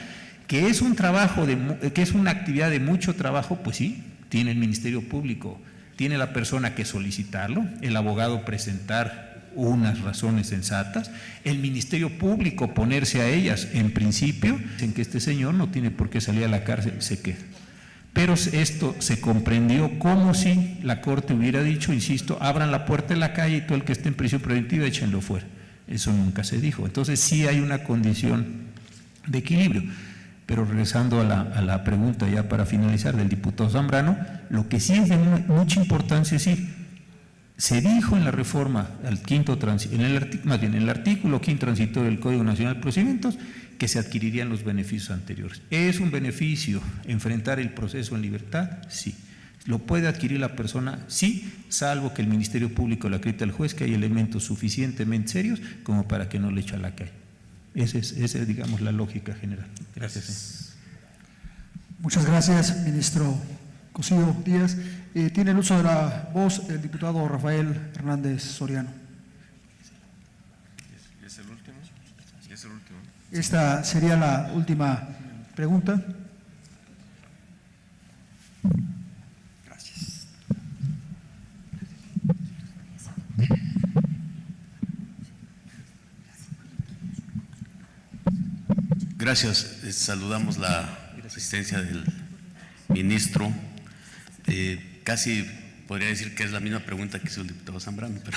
Que es un trabajo, que es una actividad de mucho trabajo, pues sí, tiene el Ministerio Público, tiene la persona que solicitarlo, el abogado presentar unas razones sensatas, el Ministerio Público ponerse a ellas en principio, en que este señor no tiene por qué salir a la cárcel, se queda. Pero esto se comprendió como si la Corte hubiera dicho, insisto, abran la puerta de la calle y todo el que esté en prisión preventiva échenlo fuera. Eso nunca se dijo. Entonces sí hay una condición de equilibrio. Pero regresando a la pregunta ya para finalizar del diputado Zambrano, lo que sí es de mucha importancia es decir, se dijo en la reforma al en el artículo 5 transitorio del Código Nacional de Procedimientos que se adquirirían los beneficios anteriores. ¿Es un beneficio enfrentar el proceso en libertad? Sí. ¿Lo puede adquirir la persona? Sí, salvo que el Ministerio Público le acredite al juez que hay elementos suficientemente serios como para que no le eche a la calle. Esa es, digamos, la lógica general. Gracias. Muchas gracias, ministro Cosío Díaz. Tiene el uso de la voz el diputado Rafael Hernández Soriano. ¿Es el último? ¿Es el último? Esta sería la última pregunta. Gracias. Gracias. Saludamos la asistencia del ministro. Casi podría decir que es la misma pregunta que hizo el diputado Zambrano, pero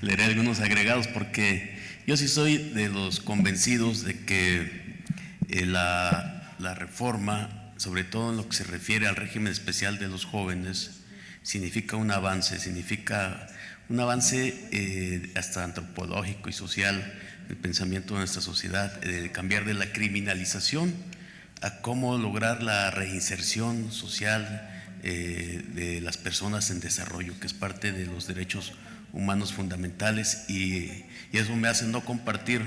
leeré algunos agregados porque yo sí soy de los convencidos de que la reforma, sobre todo en lo que se refiere al régimen especial de los jóvenes, significa un avance hasta antropológico y social, el pensamiento de nuestra sociedad, de cambiar de la criminalización a cómo lograr la reinserción social de las personas en desarrollo, que es parte de los derechos humanos fundamentales, y eso me hace no compartir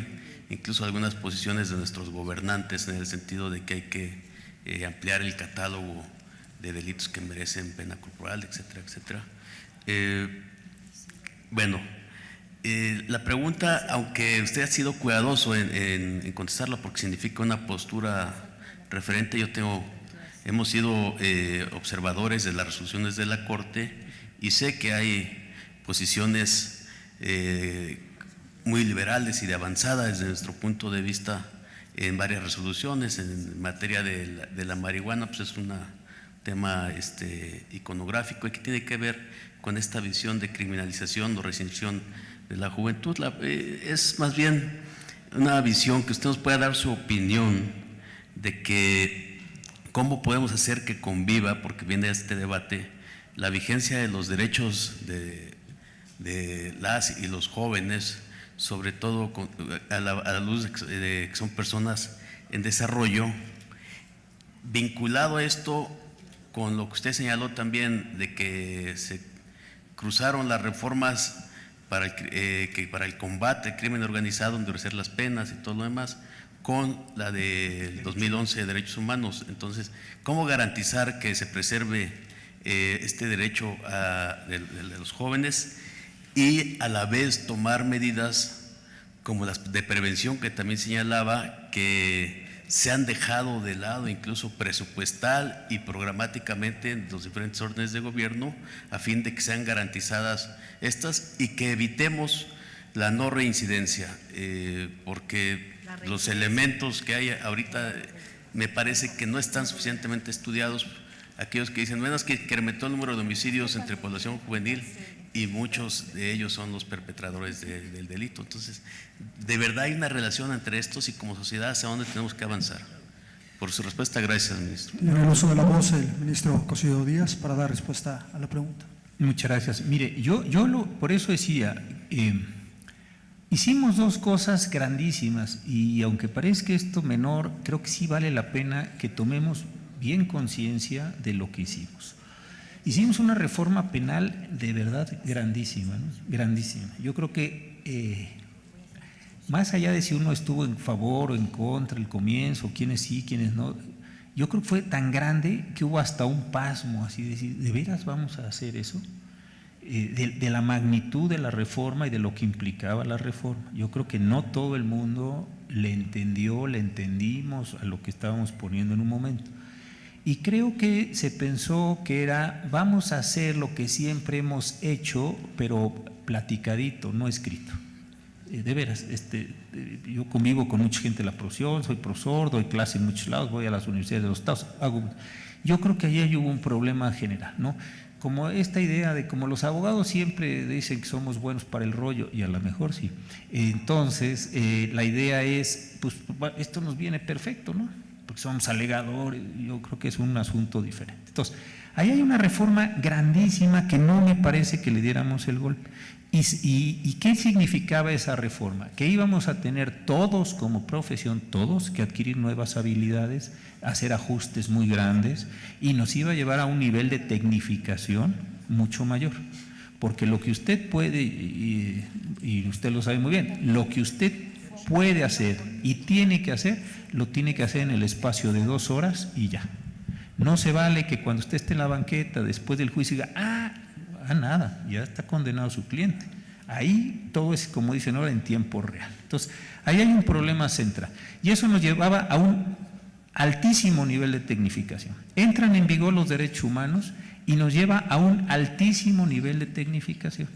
incluso algunas posiciones de nuestros gobernantes en el sentido de que hay que ampliar el catálogo de delitos que merecen pena corporal, etcétera, etcétera. La pregunta, aunque usted ha sido cuidadoso en contestarla porque significa una postura referente, hemos sido observadores de las resoluciones de la Corte y sé que hay posiciones muy liberales y de avanzada desde nuestro punto de vista en varias resoluciones. En materia de la marihuana, pues es un tema iconográfico y que tiene que ver con esta visión de criminalización o restricción de la juventud. Es más bien una visión que usted nos pueda dar su opinión de que cómo podemos hacer que conviva, porque viene este debate, la vigencia de los derechos de las y los jóvenes, sobre todo a la luz de que son personas en desarrollo, vinculado a esto con lo que usted señaló también de que se cruzaron las reformas para el combate al crimen organizado, endurecer las penas y todo lo demás, con la del 2011 de Derechos Humanos. Entonces, ¿cómo garantizar que se preserve este derecho de los jóvenes y a la vez tomar medidas como las de prevención que también señalaba, que se han dejado de lado incluso presupuestal y programáticamente en los diferentes órdenes de gobierno, a fin de que sean garantizadas estas y que evitemos la no reincidencia, porque los elementos que hay ahorita me parece que no están suficientemente estudiados. Aquellos que dicen, bueno, es que incrementó el número de homicidios entre población juvenil y muchos de ellos son los perpetradores del delito. Entonces, de verdad hay una relación entre estos y como sociedad hacia dónde tenemos que avanzar. Por su respuesta, gracias, ministro. En el uso de la voz, el ministro Cosío Díaz, para dar respuesta a la pregunta. Muchas gracias. Mire, por eso decía, hicimos dos cosas grandísimas y aunque parezca esto menor, creo que sí vale la pena que tomemos bien conciencia de lo que hicimos. Hicimos una reforma penal de verdad grandísima, ¿no? Grandísima. Yo creo que más allá de si uno estuvo en favor o en contra al comienzo, quiénes sí, quiénes no, yo creo que fue tan grande que hubo hasta un pasmo, así de decir, ¿de veras vamos a hacer eso? De la magnitud de la reforma y de lo que implicaba la reforma. Yo creo que no todo el mundo le entendimos a lo que estábamos poniendo en un momento. Y creo que se pensó que era, vamos a hacer lo que siempre hemos hecho, pero platicadito, no escrito. De veras, yo convivo con mucha gente de la profesión, soy profesor, doy clase en muchos lados, voy a las universidades de los estados, yo creo que allí hubo un problema general, ¿no? Como esta idea de como los abogados siempre dicen que somos buenos para el rollo, y a lo mejor sí, entonces la idea es, pues esto nos viene perfecto, ¿no? Porque somos alegadores, yo creo que es un asunto diferente. Entonces, ahí hay una reforma grandísima que no me parece que le diéramos el golpe. ¿Y qué significaba esa reforma? Que íbamos a tener todos como profesión, todos, que adquirir nuevas habilidades, hacer ajustes muy grandes y nos iba a llevar a un nivel de tecnificación mucho mayor. Porque lo que usted puede, y usted lo sabe muy bien, lo que usted puede hacer y tiene que hacer, lo tiene que hacer en el espacio de 2 horas y ya. No se vale que cuando usted esté en la banqueta después del juicio diga, nada, ya está condenado su cliente. Ahí todo es, como dicen ahora, en tiempo real. Entonces, ahí hay un problema central. Y eso nos llevaba a un altísimo nivel de tecnificación. Entran en vigor los derechos humanos y nos lleva a un altísimo nivel de tecnificación.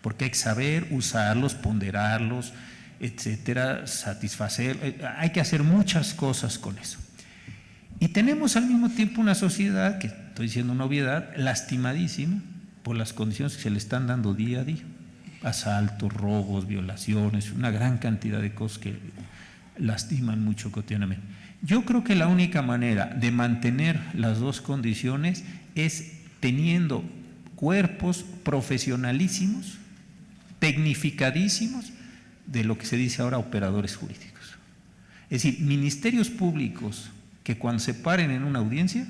Porque hay que saber usarlos, ponderarlos, etcétera, satisfacer, hay que hacer muchas cosas con eso. Y tenemos al mismo tiempo una sociedad, que estoy diciendo una obviedad, lastimadísima por las condiciones que se le están dando día a día. Asaltos, robos, violaciones, una gran cantidad de cosas que lastiman mucho cotidianamente. Yo creo que la única manera de mantener las dos condiciones es teniendo cuerpos profesionalísimos, tecnificadísimos, de lo que se dice ahora operadores jurídicos. Es decir, ministerios públicos que cuando se paren en una audiencia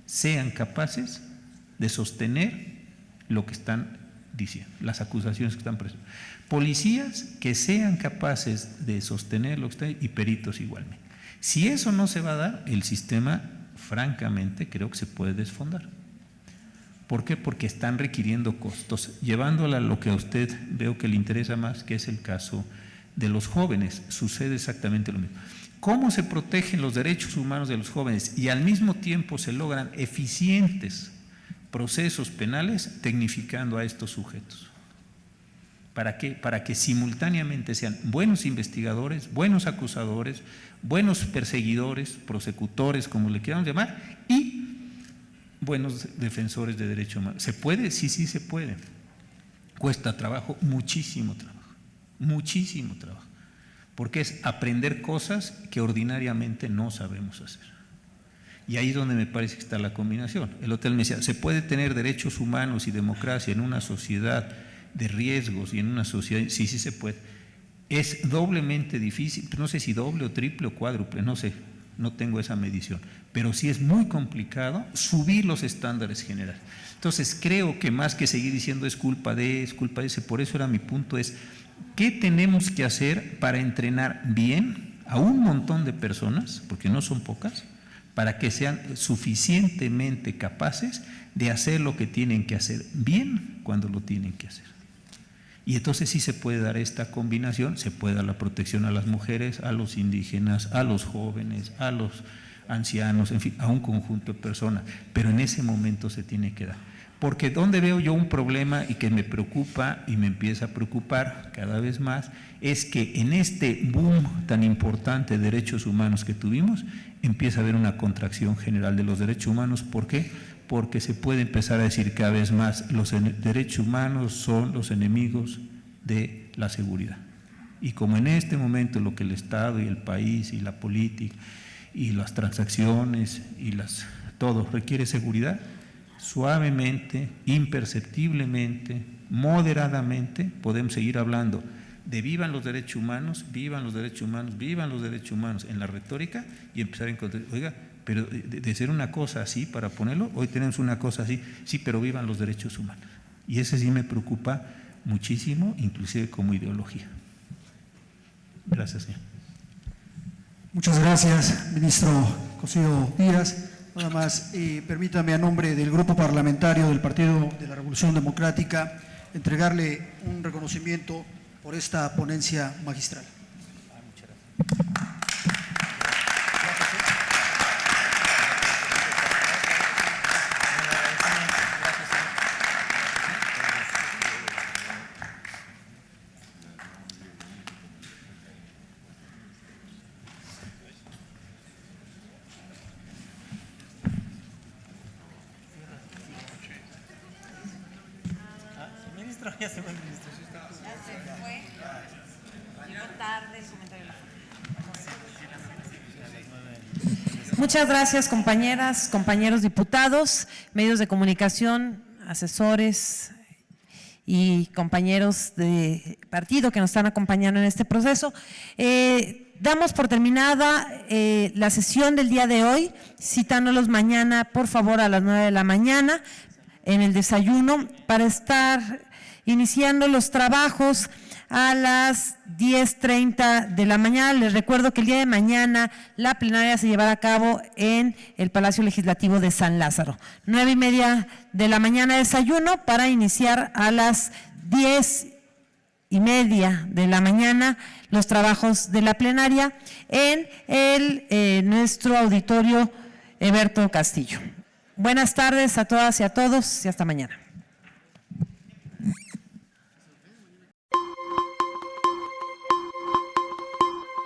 sean capaces de sostener lo que están diciendo, las acusaciones que están presentando. Policías que sean capaces de sostener lo que están y peritos igualmente. Si eso no se va a dar, el sistema, francamente, creo que se puede desfondar. ¿Por qué? Porque están requiriendo costos, llevándola a lo que a usted veo que le interesa más, que es el caso de los jóvenes. Sucede exactamente lo mismo. ¿Cómo se protegen los derechos humanos de los jóvenes y al mismo tiempo se logran eficientes procesos penales tecnificando a estos sujetos? ¿Para qué? Para que simultáneamente sean buenos investigadores, buenos acusadores, buenos perseguidores, prosecutores, como le quieran llamar, y buenos defensores de derechos humanos. ¿Se puede? Sí, sí se puede. Cuesta trabajo, muchísimo trabajo, porque es aprender cosas que ordinariamente no sabemos hacer. Y ahí es donde me parece que está la combinación. El hotel me decía, ¿se puede tener derechos humanos y democracia en una sociedad de riesgos y en una sociedad? Sí, sí se puede. Es doblemente difícil, no sé si doble o triple o cuádruple, no sé, no tengo esa medición, pero sí es muy complicado subir los estándares generales. Entonces creo que más que seguir diciendo es culpa de ese, por eso era mi punto, es ¿qué tenemos que hacer para entrenar bien a un montón de personas, porque no son pocas, para que sean suficientemente capaces de hacer lo que tienen que hacer bien cuando lo tienen que hacer. Y entonces sí se puede dar esta combinación, se puede dar la protección a las mujeres, a los indígenas, a los jóvenes, a los ancianos, en fin, a un conjunto de personas, pero en ese momento se tiene que dar. Porque donde veo yo un problema y que me preocupa y me empieza a preocupar cada vez más, es que en este boom tan importante de derechos humanos que tuvimos, empieza a haber una contracción general de los derechos humanos. ¿Por qué? Porque se puede empezar a decir cada vez más, los derechos humanos son los enemigos de la seguridad. Y como en este momento lo que el Estado y el país y la política y las transacciones y todo requiere seguridad, suavemente, imperceptiblemente, moderadamente, podemos seguir hablando de vivan los derechos humanos, vivan los derechos humanos, vivan los derechos humanos en la retórica y empezar a encontrar, oiga, pero de ser una cosa así, para ponerlo, hoy tenemos una cosa así, sí, pero vivan los derechos humanos. Y ese sí me preocupa muchísimo, inclusive como ideología. Gracias, señor. Muchas gracias, ministro Cosío Díaz. Nada más, permítame a nombre del Grupo Parlamentario del Partido de la Revolución Democrática entregarle un reconocimiento por esta ponencia magistral. Muchas gracias, compañeras, compañeros diputados, medios de comunicación, asesores y compañeros de partido que nos están acompañando en este proceso. Damos por terminada la sesión del día de hoy, citándolos mañana, por favor, a las 9 de la mañana en el desayuno para estar iniciando los trabajos a las 10:30 de la mañana. Les recuerdo que el día de mañana la plenaria se llevará a cabo en el Palacio Legislativo de San Lázaro. 9:30 de la mañana desayuno para iniciar a las 10:30 de la mañana los trabajos de la plenaria en nuestro auditorio Eberto Castillo. Buenas tardes a todas y a todos y hasta mañana.